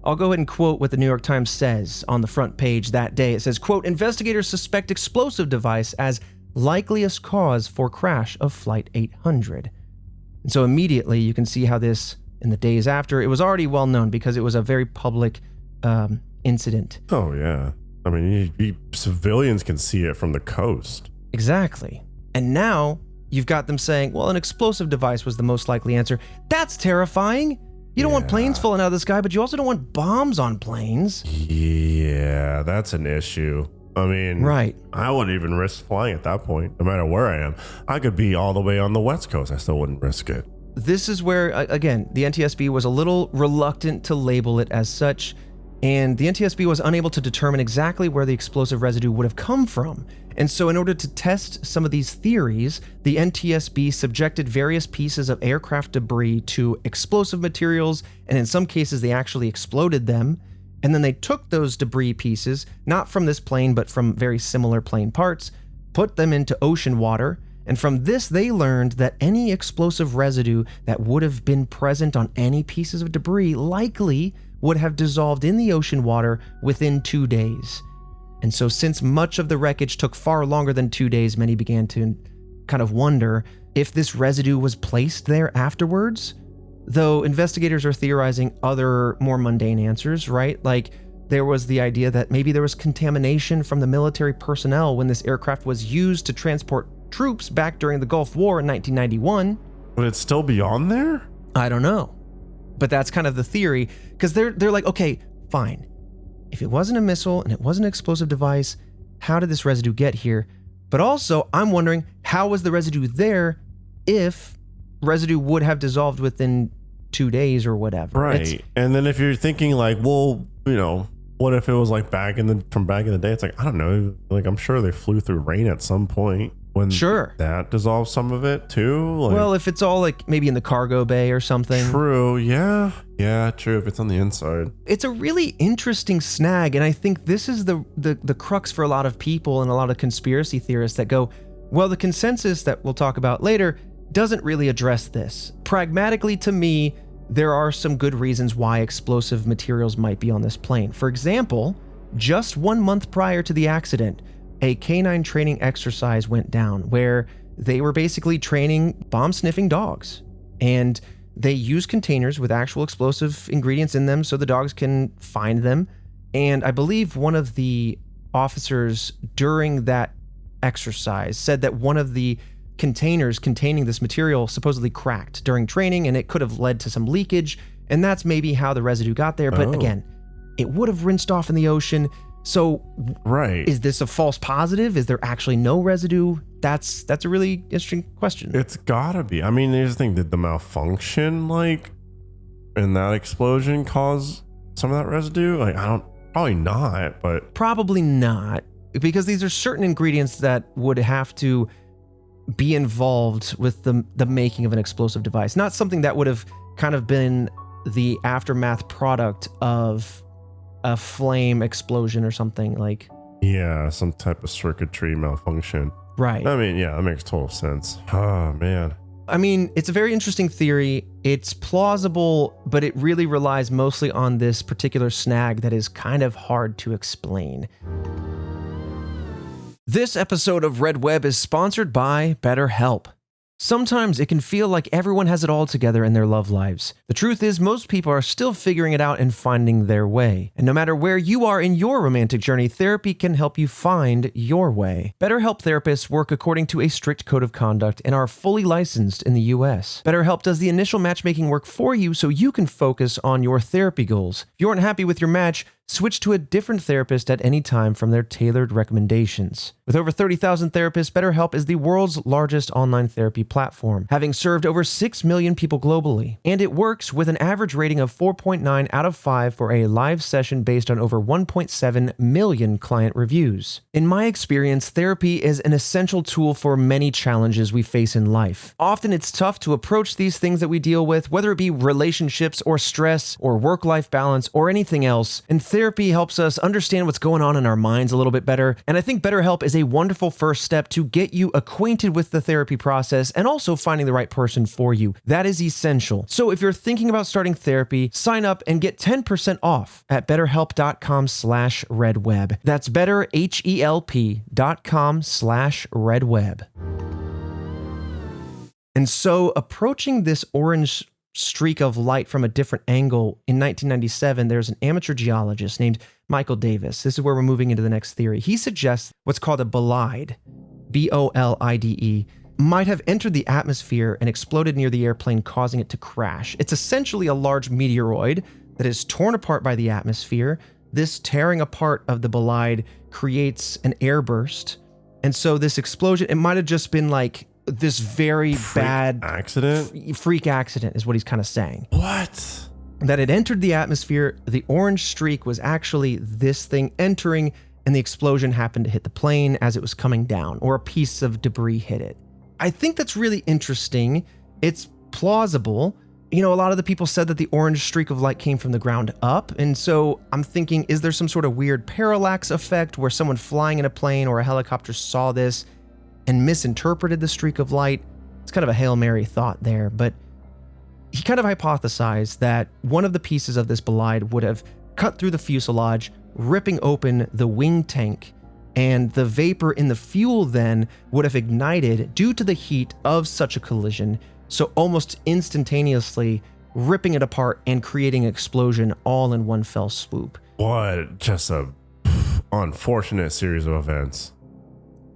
I'll go ahead and quote what the New York Times says on the front page that day. It says, quote, investigators suspect explosive device as likeliest cause for crash of Flight 800. And so immediately you can see how this, in the days after, it was already well known because it was a very public incident. Oh, yeah. I mean, civilians can see it from the coast. Exactly. And now you've got them saying, well, an explosive device was the most likely answer. That's terrifying. You don't want planes falling out of the sky, but you also don't want bombs on planes. Yeah, that's an issue. I mean, right. I wouldn't even risk flying at that point, no matter where I am. I could be all the way on the West Coast. I still wouldn't risk it. this is where, again, the NTSB was a little reluctant to label it as such, and the NTSB was unable to determine exactly where the explosive residue would have come from. And so in order to test some of these theories, the NTSB subjected various pieces of aircraft debris to explosive materials, and in some cases they actually exploded them. And then they took those debris pieces, not from this plane, but from very similar plane parts, put them into ocean water, and from this they learned that any explosive residue that would have been present on any pieces of debris likely would have dissolved in the ocean water within 2 days. And so since much of the wreckage took far longer than 2 days, many began to kind of wonder if this residue was placed there afterwards. Though investigators are theorizing other more mundane answers, right? Like there was the idea that maybe there was contamination from the military personnel when this aircraft was used to transport troops back during the Gulf War in 1991. Would it still be on there? I don't know. But that's kind of the theory, because they're like, okay, fine. If it wasn't a missile and it wasn't an explosive device, how did this residue get here? But also, I'm wondering, how was the residue there if residue would have dissolved within 2 days or whatever? Right. And then if you're thinking like, well, what if it was like from back in the day? It's like, I don't know. Like, I'm sure they flew through rain at some point when that dissolved some of it too. Like, well, if it's all like maybe in the cargo bay or something. True. Yeah. Yeah, true. If it's on the inside. It's a really interesting snag. And I think this is the crux for a lot of people and a lot of conspiracy theorists that go, well, the consensus that we'll talk about later doesn't really address this. Pragmatically, to me, there are some good reasons why explosive materials might be on this plane. For example, just 1 month prior to the accident, a canine training exercise went down where they were basically training bomb-sniffing dogs. And they use containers with actual explosive ingredients in them so the dogs can find them. And I believe one of the officers during that exercise said that one of the containers containing this material supposedly cracked during training, and it could have led to some leakage, and that's maybe how the residue got there. But again, it would have rinsed off in the ocean. So is this a false positive? Is there actually no residue? That's a really interesting question. It's gotta be. I mean, there's the thing, did the malfunction like in that explosion cause some of that residue? Like, probably not, but probably not, because these are certain ingredients that would have to be involved with the making of an explosive device, not something that would have kind of been the aftermath product of a flame explosion or something like. Yeah, some type of circuitry malfunction. Right. I mean, yeah, that makes total sense. Oh, man. I mean, it's a very interesting theory. It's plausible, but it really relies mostly on this particular snag that is kind of hard to explain. This episode of Red Web is sponsored by BetterHelp. Sometimes it can feel like everyone has it all together in their love lives. The truth is, most people are still figuring it out and finding their way. And no matter where you are in your romantic journey, therapy can help you find your way. BetterHelp therapists work according to a strict code of conduct and are fully licensed in the US. BetterHelp does the initial matchmaking work for you so you can focus on your therapy goals. If you aren't happy with your match, switch to a different therapist at any time from their tailored recommendations. With over 30,000 therapists, BetterHelp is the world's largest online therapy platform, having served over 6 million people globally. And it works with an average rating of 4.9 out of 5 for a live session based on over 1.7 million client reviews. In my experience, therapy is an essential tool for many challenges we face in life. Often it's tough to approach these things that we deal with, whether it be relationships or stress or work-life balance or anything else, and therapy helps us understand what's going on in our minds a little bit better, and I think BetterHelp is a wonderful first step to get you acquainted with the therapy process and also finding the right person for you. That is essential. So if you're thinking about starting therapy, sign up and get 10% off at betterhelp.com/redweb. That's betterhelp.com/redweb. And so approaching this orange streak of light from a different angle in 1997, there's an amateur geologist named Michael Davis. This is where we're moving into the next theory. He suggests what's called a bolide, B-O-L-I-D-E, might have entered the atmosphere and exploded near the airplane, causing it to crash. It's essentially a large meteoroid that is torn apart by the atmosphere. This tearing apart of the bolide creates an airburst. And so this explosion, it might have just been like this very bad accident. Freak accident is what he's kind of saying. What? That it entered the atmosphere. The orange streak was actually this thing entering, and the explosion happened to hit the plane as it was coming down, or a piece of debris hit it. I think that's really interesting. It's plausible. You know, a lot of the people said that the orange streak of light came from the ground up. And so I'm thinking, is there some sort of weird parallax effect where someone flying in a plane or a helicopter saw this and misinterpreted the streak of light? It's kind of a Hail Mary thought there, but he kind of hypothesized that one of the pieces of this bolide would have cut through the fuselage, ripping open the wing tank, and the vapor in the fuel then would have ignited due to the heat of such a collision, so almost instantaneously ripping it apart and creating an explosion all in one fell swoop. What just a unfortunate series of events.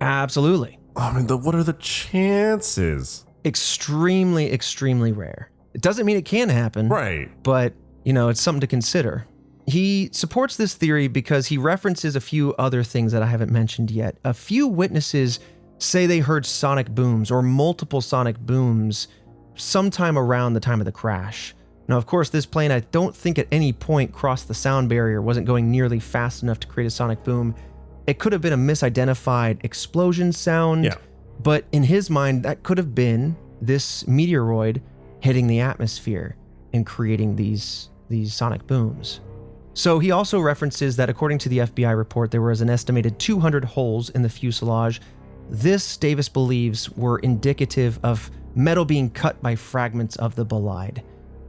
Absolutely. I mean, what are the chances? Extremely, extremely rare. It doesn't mean it can't happen. Right. But, you know, it's something to consider. He supports this theory because he references a few other things that I haven't mentioned yet. A few witnesses say they heard sonic booms or multiple sonic booms sometime around the time of the crash. Now, of course, this plane, I don't think at any point crossed the sound barrier, wasn't going nearly fast enough to create a sonic boom. It could have been a misidentified explosion sound, Yeah. but in his mind, that could have been this meteoroid hitting the atmosphere and creating these sonic booms. So he also references that according to the FBI report, there was an estimated 200 holes in the fuselage. This, Davis believes, were indicative of metal being cut by fragments of the bolide.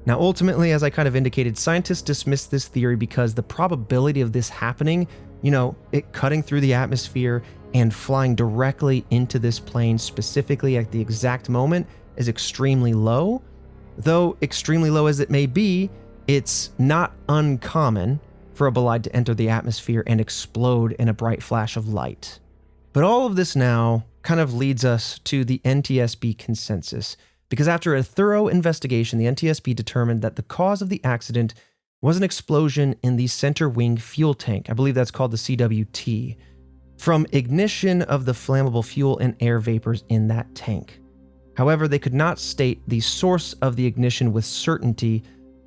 Now, ultimately, as I kind of indicated, scientists dismiss this theory because the probability of this happening, you know, it cutting through the atmosphere and flying directly into this plane specifically at the exact moment, is extremely low. Though extremely low as it may be, it's not uncommon for a bolide to enter the atmosphere and explode in a bright flash of light. But all of this now kind of leads us to the NTSB consensus, because after a thorough investigation, the NTSB determined that the cause of the accident was an explosion in the center wing fuel tank. I believe that's called the CWT, from ignition of the flammable fuel and air vapors in that tank. However, they could not state the source of the ignition with certainty,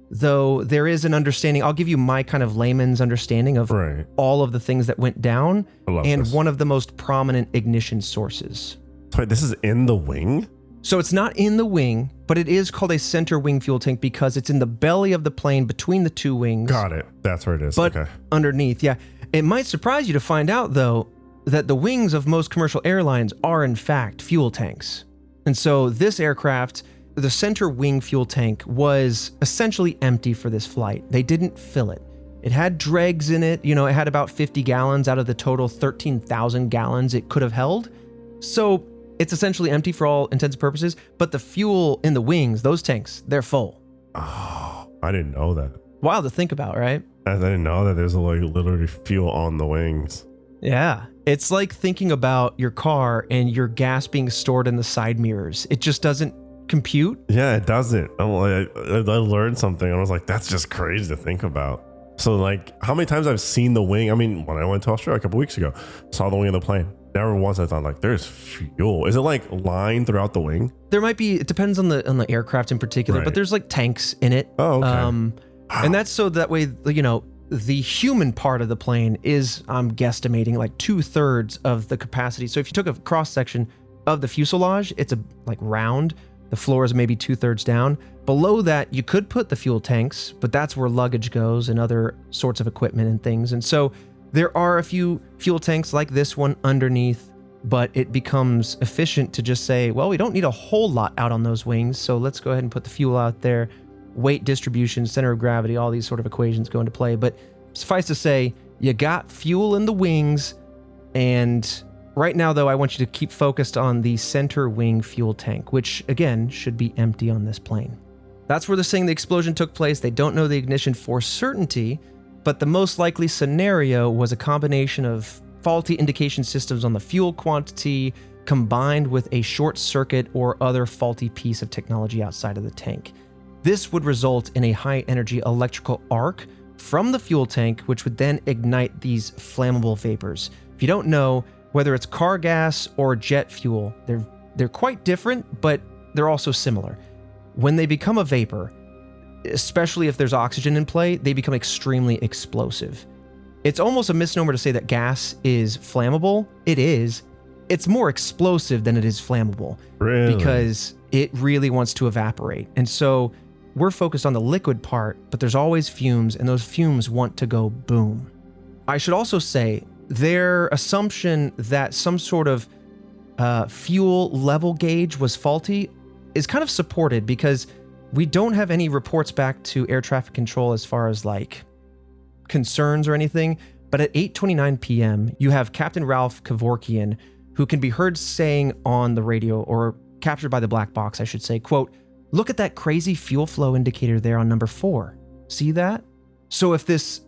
though there is an understanding. I'll give you my kind of layman's understanding of all of the things that went down, and this. One of the most prominent ignition sources. Wait, this is in the wing? So it's not in the wing, but it is called a center wing fuel tank because it's in the belly of the plane between the two wings. Got it. That's where it is. But okay. Underneath, yeah. It might surprise you to find out, though, that the wings of most commercial airlines are in fact fuel tanks. And so this aircraft, the center wing fuel tank, was essentially empty for this flight. They didn't fill it. It had dregs in it. You know, it had about 50 gallons out of the total 13,000 gallons it could have held. So it's essentially empty for all intents and purposes, but the fuel in the wings, those tanks, they're full. Oh, I didn't know that. Wild to think about, right? I didn't know that there's like literally fuel on the wings. Yeah. It's like thinking about your car and your gas being stored in the side mirrors. It just doesn't compute. Yeah, it doesn't. I learned something. I was like, that's just crazy to think about. So like how many times I've seen the wing? I mean, when I went to Australia a couple weeks ago, saw the wing of the plane. Never once I thought like there's fuel. Is it like lined throughout the wing? There might be, it depends on the aircraft in particular, but there's like tanks in it. Oh, okay. And that's so that way, you know, the human part of the plane is, I'm guesstimating, like 2/3 of the capacity. So if you took a cross section of the fuselage, it's a like round. The floor is maybe 2/3 down. Below that, you could put the fuel tanks, but that's where luggage goes and other sorts of equipment and things. And so there are a few fuel tanks like this one underneath, but it becomes efficient to just say, well, we don't need a whole lot out on those wings, so let's go ahead and put the fuel out there. Weight distribution, center of gravity, all these sort of equations go into play. But suffice to say, you got fuel in the wings, and right now, though, I want you to keep focused on the center wing fuel tank, which, again, should be empty on this plane. That's where they're saying the explosion took place. They don't know the ignition for certainty, but the most likely scenario was a combination of faulty indication systems on the fuel quantity combined with a short circuit or other faulty piece of technology outside of the tank. This would result in a high-energy electrical arc from the fuel tank, which would then ignite these flammable vapors. If you don't know, whether it's car gas or jet fuel, they're They're quite different, but they're also similar. When they become a vapor, especially if there's oxygen in play, they become extremely explosive. It's almost a misnomer to say that gas is flammable. It is. It's more explosive than it is flammable. Really? Because it really wants to evaporate. And so we're focused on the liquid part, but there's always fumes, and those fumes want to go boom. I should also say their assumption that some sort of fuel level gauge was faulty is kind of supported because we don't have any reports back to air traffic control as far as like concerns or anything. But at 8:29 p.m., you have Captain Ralph Kevorkian, who can be heard saying on the radio, or captured by the black box, I should say, quote, "Look at that crazy fuel flow indicator there on number 4. See that?" So if this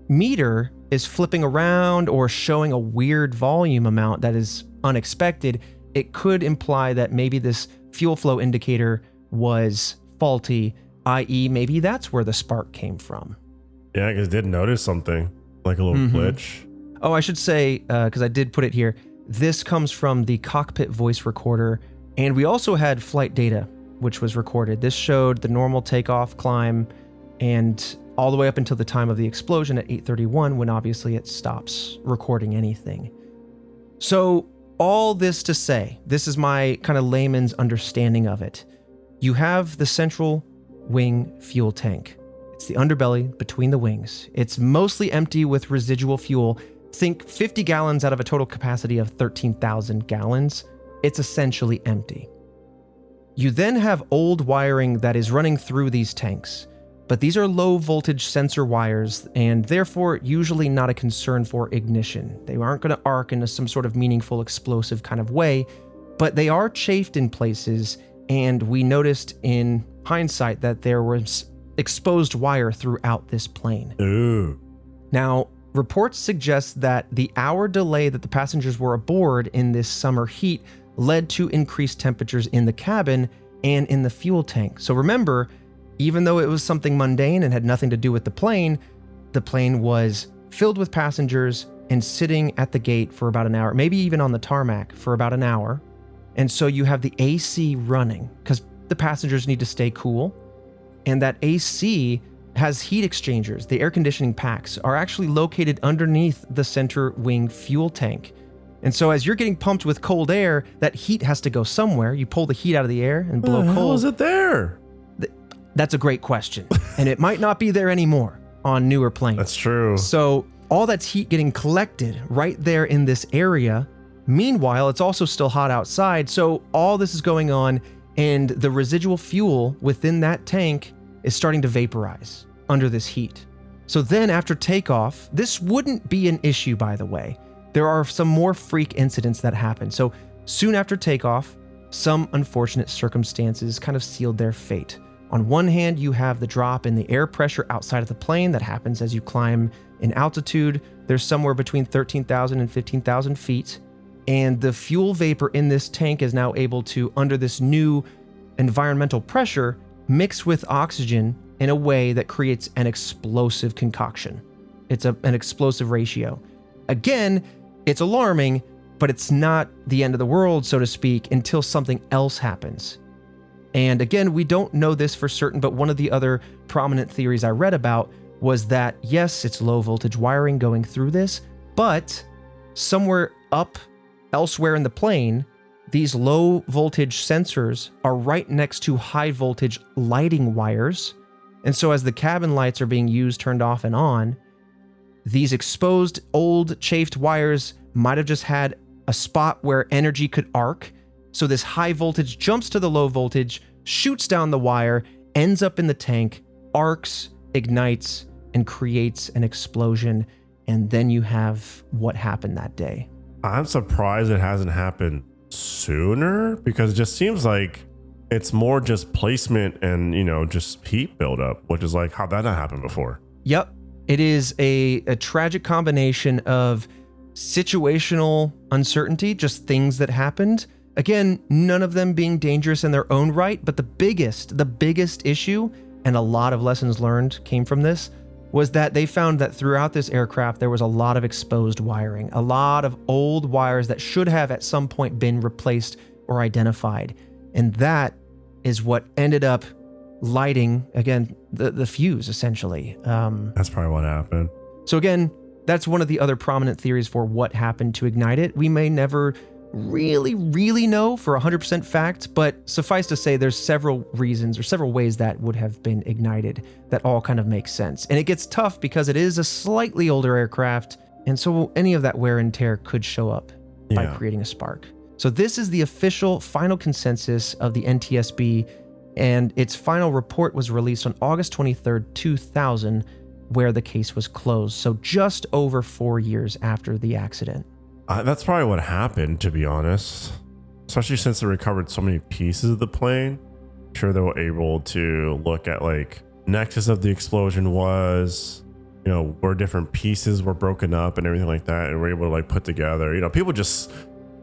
meter is flipping around or showing a weird volume amount that is unexpected, it could imply that maybe this fuel flow indicator was faulty, i.e. maybe that's where the spark came from. Yeah, because I did notice something, like a little glitch. Oh, I should say, because I did put it here, this comes from the cockpit voice recorder, and we also had flight data, which was recorded. This showed the normal takeoff, climb, and all the way up until the time of the explosion at 8:31, when obviously it stops recording anything. So all this to say, this is my kind of layman's understanding of it. You have the central wing fuel tank. It's the underbelly between the wings. It's mostly empty with residual fuel. Think 50 gallons out of a total capacity of 13,000 gallons. It's essentially empty. You then have old wiring that is running through these tanks, but these are low voltage sensor wires and therefore usually not a concern for ignition. They aren't going to arc into some sort of meaningful explosive kind of way, but they are chafed in places, and we noticed in hindsight that there was exposed wire throughout this plane. Ooh. Now, reports suggest that the hour delay that the passengers were aboard in this summer heat led to increased temperatures in the cabin and in the fuel tank. So remember, even though it was something mundane and had nothing to do with the plane was filled with passengers and sitting at the gate for about an hour, maybe even on the tarmac for about an hour. And so you have the AC running because the passengers need to stay cool. And that AC has heat exchangers. The air conditioning packs are actually located underneath the center wing fuel tank. And so as you're getting pumped with cold air, that heat has to go somewhere. You pull the heat out of the air and blow How cold. is it there? That's a great question. And it might not be there anymore on newer planes. That's true. So all that's heat getting collected right there in this area. Meanwhile, it's also still hot outside. So all this is going on, and the residual fuel within that tank is starting to vaporize under this heat. So then after takeoff, this wouldn't be an issue, by the way. There are some more freak incidents that happen. So soon after takeoff, some unfortunate circumstances kind of sealed their fate. On one hand, you have the drop in the air pressure outside of the plane that happens as you climb in altitude. There's somewhere between 13,000 and 15,000 feet. And the fuel vapor in this tank is now able to, under this new environmental pressure, mix with oxygen in a way that creates an explosive concoction. It's an explosive ratio. Again, it's alarming, but it's not the end of the world, so to speak, until something else happens. And again, we don't know this for certain, but one of the other prominent theories I read about was that, yes, it's low voltage wiring going through this, but somewhere up elsewhere in the plane, these low voltage sensors are right next to high voltage lighting wires. And so as the cabin lights are being used, turned off and on, these exposed old chafed wires might have just had a spot where energy could arc. So this high voltage jumps to the low voltage, shoots down the wire, ends up in the tank, arcs, ignites, and creates an explosion. And then you have what happened that day. I'm surprised it hasn't happened sooner, because it just seems like it's more just placement and, just heat buildup, which is like, how'd that not happen before? Yep. It is a tragic combination of situational uncertainty, just things that happened. Again, none of them being dangerous in their own right, but the biggest issue, and a lot of lessons learned came from this, was that they found that throughout this aircraft, there was a lot of exposed wiring, a lot of old wires that should have at some point been replaced or identified. And that is what ended up lighting, again, the fuse, essentially. That's probably what happened. So again, that's one of the other prominent theories for what happened to ignite it. We may never really know for 100% fact, but suffice to say there's several reasons or several ways that would have been ignited that all kind of make sense. And it gets tough because it is a slightly older aircraft, and so any of that wear and tear could show up by creating a spark. So this is the official final consensus of the NTSB, and its final report was released on August 23rd, 2000, where the case was closed. So just over 4 years after the accident. That's probably what happened, to be honest. Especially since they recovered so many pieces of the plane. I'm sure they were able to look at like nexus of the explosion was, where different pieces were broken up and everything like that, and we're able to like put together. People just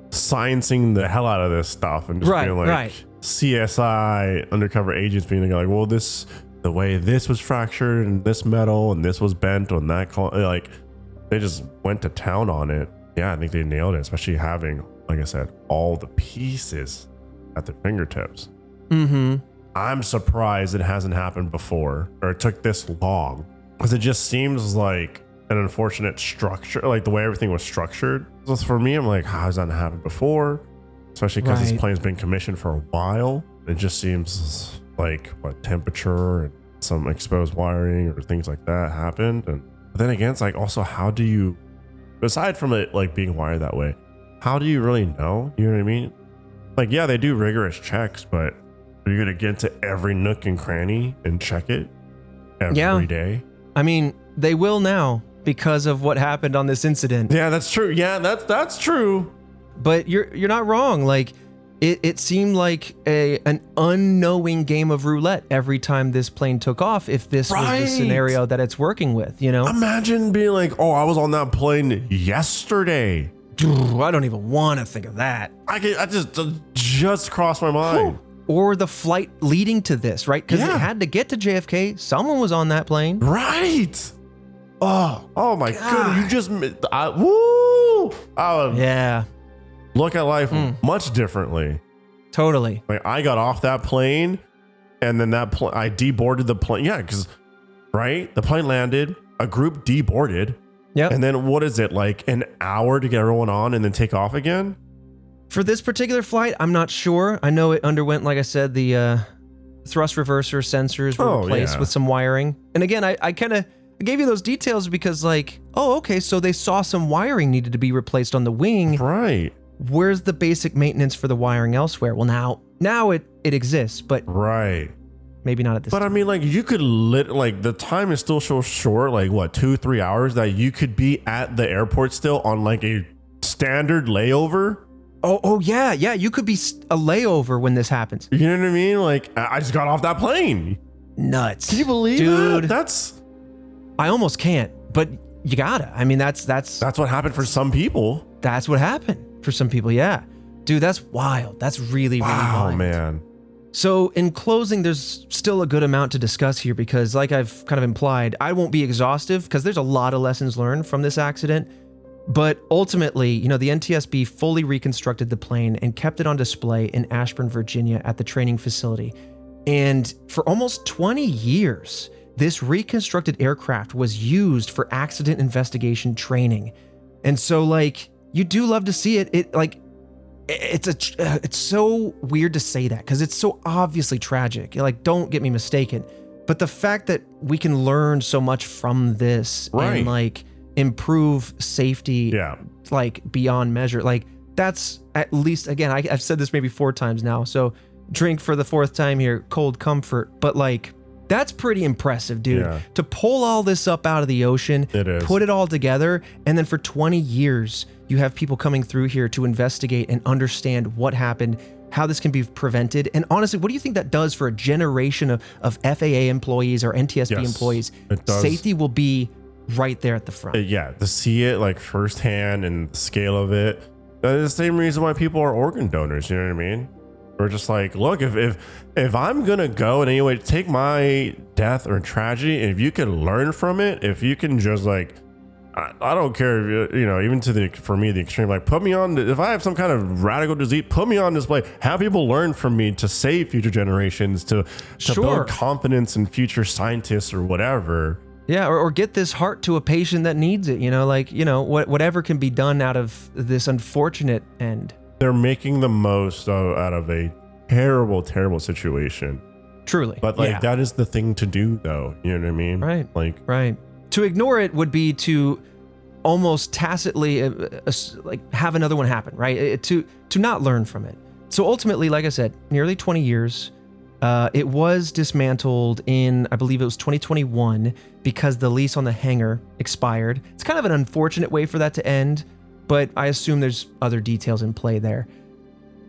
sciencing the hell out of this stuff and just being like CSI undercover agents being like, well, the way this was fractured and this metal and this was bent on that, like they just went to town on it. Yeah, I think they nailed it, especially having, like I said, all the pieces at their fingertips. Mm-hmm. I'm surprised it hasn't happened before, or it took this long, because it just seems like an unfortunate structure, like the way everything was structured. So for me, I'm like, how has that happened before? Especially because this plane's been commissioned for a while. It just seems like what temperature and some exposed wiring or things like that happened. And but then again, it's like also, how do you, aside from it like being wired that way, how do you really know? You know what I mean? Like, yeah, they do rigorous checks, but are you gonna get into every nook and cranny and check it every day? I mean, they will now because of what happened on this incident. Yeah, that's true. Yeah, that's true. But you're not wrong. Like it seemed like an unknowing game of roulette every time this plane took off, if this was the scenario that it's working with, Imagine being like, oh, I was on that plane yesterday. I don't even want to think of that. I just crossed my mind. Or the flight leading to this, right? Because it had to get to JFK. Someone was on that plane. Right. Oh my God. You just, yeah. Look at life much differently. Totally. Like, I got off that plane, and then I deboarded the plane. Yeah, because the plane landed, a group deboarded. Yep. And then what is it, like an hour to get everyone on and then take off again? For this particular flight, I'm not sure. I know it underwent, like I said, the thrust reverser sensors were replaced with some wiring. And again, I kind of gave you those details because okay, so they saw some wiring needed to be replaced on the wing. Right. Where's the basic maintenance for the wiring elsewhere? Well, now it exists, but maybe not at this time. But I mean, like, you could the time is still so short, like what, 2-3 hours, that you could be at the airport still on like a standard layover. Oh yeah. You could be a layover when this happens. You know what I mean? Like, I just got off that plane. Nuts. Can you believe Dude, that? I almost can't, but you gotta. I mean, that's what happened for some people. That's what happened for some people. Yeah, dude, that's wild. That's really wild. Oh man. So in closing, there's still a good amount to discuss here because, like I've kind of implied, I won't be exhaustive because there's a lot of lessons learned from this accident. But ultimately, the NTSB fully reconstructed the plane and kept it on display in Ashburn, Virginia at the training facility. And for almost 20 years, this reconstructed aircraft was used for accident investigation training. And so, you do love to see it. It's so weird to say that because it's so obviously tragic. Don't get me mistaken. But the fact that we can learn so much from this and improve safety, beyond measure, that's at least, again, I've said this maybe 4 times now. So drink for the 4th time here, cold comfort. But that's pretty impressive, dude. Yeah. To pull all this up out of the ocean, put it all together, and then for 20 years, you have people coming through here to investigate and understand what happened, how this can be prevented. And honestly, what do you think that does for a generation of FAA employees or NTSB employees? It does. Safety will be right there at the front. Yeah, to see it firsthand and the scale of it. That is the same reason why people are organ donors, you know what I mean? We're just like, look, if I'm gonna go in any way, take my death or tragedy, and if you can learn from it, if you can just I don't care if even for me the extreme, like put me on, if I have some kind of radical disease, put me on display, have people learn from me to save future generations, to build confidence in future scientists or whatever. Yeah, or get this heart to a patient that needs it, whatever can be done out of this unfortunate end. They're making the most out of a terrible, terrible situation. Truly. But that is the thing to do though. You know what I mean? Right. Right. To ignore it would be to almost tacitly have another one happen, right? To not learn from it. So ultimately, like I said, nearly 20 years, it was dismantled in, I believe it was 2021, because the lease on the hangar expired. It's kind of an unfortunate way for that to end, but I assume there's other details in play there.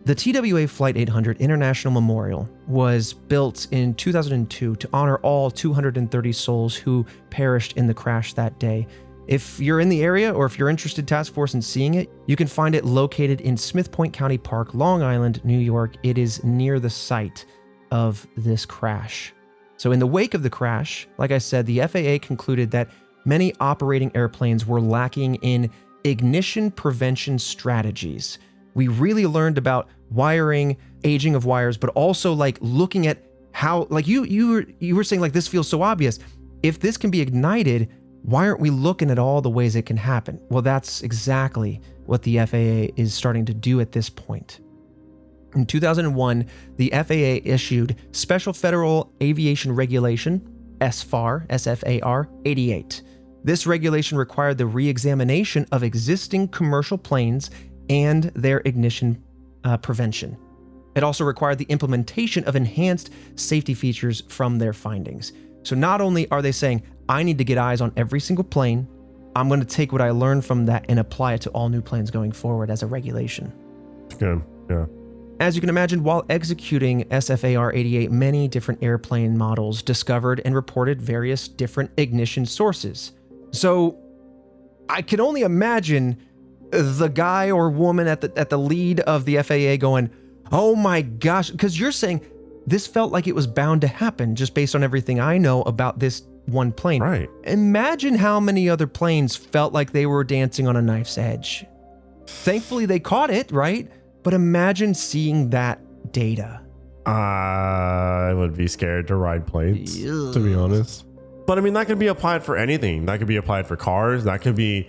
The TWA Flight 800 International Memorial was built in 2002 to honor all 230 souls who perished in the crash that day. If you're in the area, or if you're interested, task force, in seeing it, you can find it located in Smith Point County Park, Long Island, New York. It is near the site of this crash. So in the wake of the crash, like I said, the FAA concluded that many operating airplanes were lacking in ignition prevention strategies. We really learned about wiring, aging of wires, but also looking at how, you were saying, this feels so obvious. If this can be ignited, why aren't we looking at all the ways it can happen? Well, that's exactly what the FAA is starting to do at this point. In 2001, the FAA issued Special Federal Aviation Regulation, SFAR 88. This regulation required the re-examination of existing commercial planes and their ignition prevention. It also required the implementation of enhanced safety features from their findings. So not only are they saying, I need to get eyes on every single plane, I'm going to take what I learned from that and apply it to all new planes going forward as a regulation. Good, yeah. As you can imagine, while executing SFAR 88, many different airplane models discovered and reported various different ignition sources. So I can only imagine the guy or woman at the lead of the FAA going, oh my gosh, because you're saying this felt like it was bound to happen just based on everything I know about this one plane. Right. Imagine how many other planes felt like they were dancing on a knife's edge. Thankfully, they caught it, right? But imagine seeing that data. I would be scared to ride planes, to be honest. But I mean, that could be applied for anything. That could be applied for cars. That could be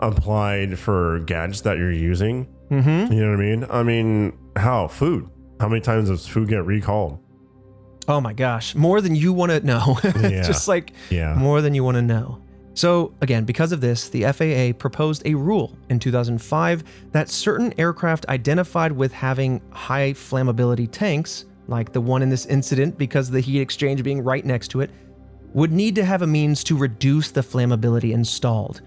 applied for gadgets that you're using. Mm-hmm. You know what I mean? I mean, food? How many times does food get recalled? Oh my gosh, more than you want to know. Yeah. Just more than you want to know. So again, because of this, the FAA proposed a rule in 2005 that certain aircraft identified with having high flammability tanks, like the one in this incident because of the heat exchange being right next to it, would need to have a means to reduce the flammability installed.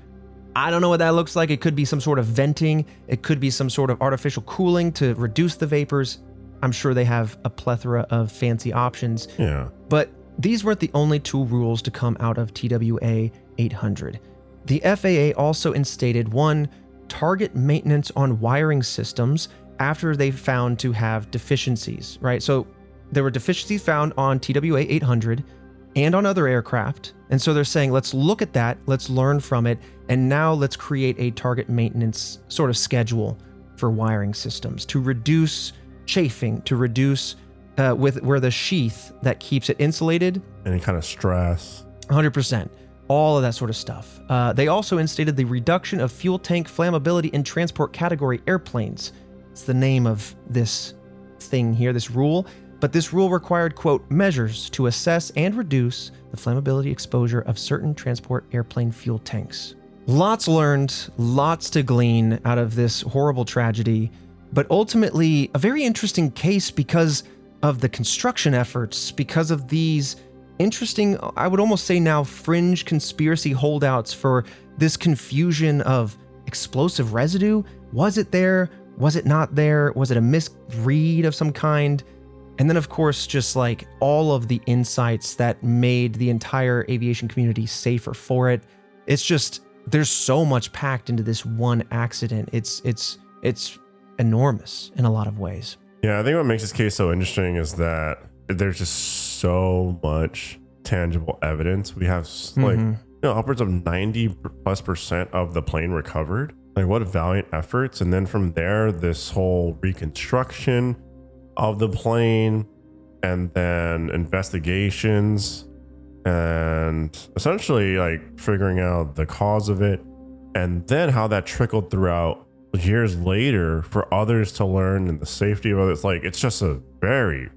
I don't know what that looks like. It could be some sort of venting. It could be some sort of artificial cooling to reduce the vapors. I'm sure they have a plethora of fancy options. Yeah. But these weren't the only two rules to come out of TWA 800. The FAA also instated one, target maintenance on wiring systems after they found to have deficiencies, right? So there were deficiencies found on TWA 800 and on other aircraft. And so they're saying, let's look at that, let's learn from it, and now let's create a target maintenance sort of schedule for wiring systems to reduce chafing, to reduce where the sheath that keeps it insulated. Any kind of stress. 100%. All of that sort of stuff. They also instated the reduction of fuel tank flammability in transport category airplanes. It's the name of this thing here, this rule. But this rule required, quote, measures to assess and reduce the flammability exposure of certain transport airplane fuel tanks. Lots learned, lots to glean out of this horrible tragedy, but ultimately a very interesting case because of the construction efforts, because of these interesting, I would almost say now, fringe conspiracy holdouts for this confusion of explosive residue. Was it there? Was it not there? Was it a misread of some kind? And then, of course, just like all of the insights that made the entire aviation community safer for it. It's just, there's so much packed into this one accident. It's enormous in a lot of ways. Yeah, I think what makes this case so interesting is that there's just so much tangible evidence. We have like upwards of 90+% of the plane recovered. Like, what valiant efforts. And then from there, this whole reconstruction of the plane, and then investigations, and essentially like figuring out the cause of it, and then how that trickled throughout years later for others to learn, and the safety of others. Like, it's just a very,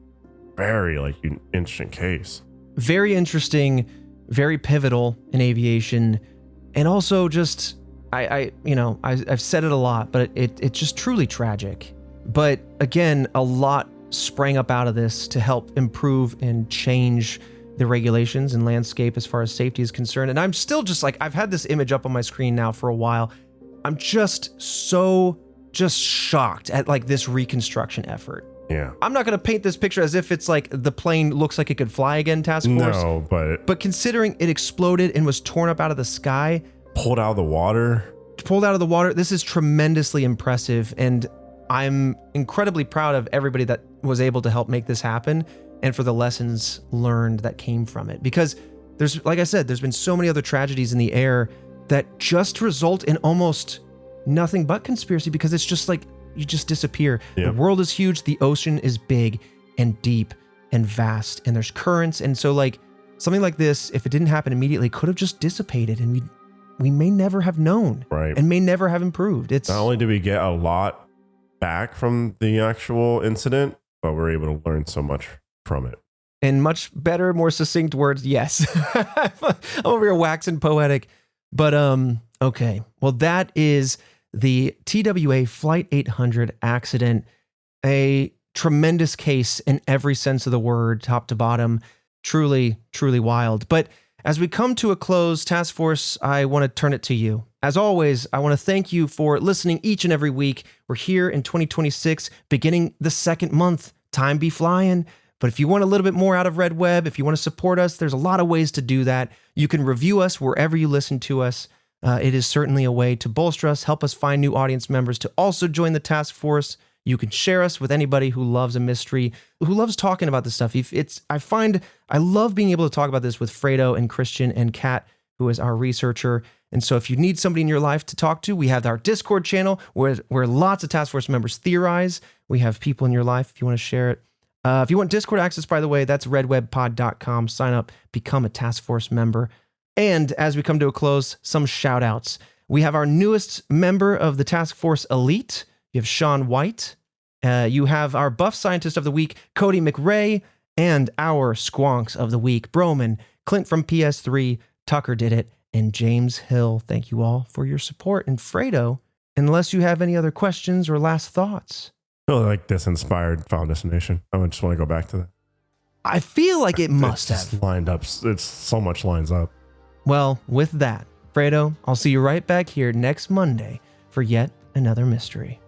very like interesting case. Very interesting, very pivotal in aviation, and also just I've said it a lot, but it's just truly tragic. But again, a lot sprang up out of this to help improve and change the regulations and landscape as far as safety is concerned. And I'm still just like, I've had this image up on my screen now for a while. I'm just shocked at like this reconstruction effort. Yeah. I'm not going to paint this picture as if it's like the plane looks like it could fly again, task force. No, but considering it exploded and was torn up out of the sky, pulled out of the water, this is tremendously impressive. And I'm incredibly proud of everybody that was able to help make this happen, and for the lessons learned that came from it. Because there's, like I said, there's been so many other tragedies in the air that just result in almost nothing but conspiracy, because it's just like, you just disappear. Yep. The world is huge. The ocean is big and deep and vast, and there's currents. And so like something like this, if it didn't happen immediately, could have just dissipated, and we may never have known, right? And may never have improved. It's not only did we get a lot back from the actual incident, but we're able to learn so much from it. In much better, more succinct words, yes. I'm over here waxing poetic. But okay. Well, that is the TWA Flight 800 accident. A tremendous case in every sense of the word, top to bottom. Truly, truly wild. But as we come to a close, Task Force, I want to turn it to you. As always, I want to thank you for listening each and every week. We're here in 2026, beginning the second month. Time be flying. But if you want a little bit more out of Red Web, if you want to support us, there's a lot of ways to do that. You can review us wherever you listen to us. It is certainly a way to bolster us, help us find new audience members to also join the task force. You can share us with anybody who loves a mystery, who loves talking about this stuff. I love being able to talk about this with Fredo and Christian and Kat, who is our researcher. And so if you need somebody in your life to talk to, we have our Discord channel where lots of task force members theorize. We have people in your life if you want to share it. If you want Discord access, by the way, that's redwebpod.com. Sign up, become a task force member. And as we come to a close, some shout outs. We have our newest member of the task force elite. You have Sean White. You have our buff scientist of the week, Cody McRae, and our squonks of the week, Broman, Clint from PS3, Tucker did it, and James Hill. Thank you all for your support. And Fredo, unless you have any other questions or last thoughts. I feel like this inspired Final Destination. I just want to go back to that. I feel like it must just have. lined up. It's so much lines up. Well, with that, Fredo, I'll see you right back here next Monday for yet another mystery.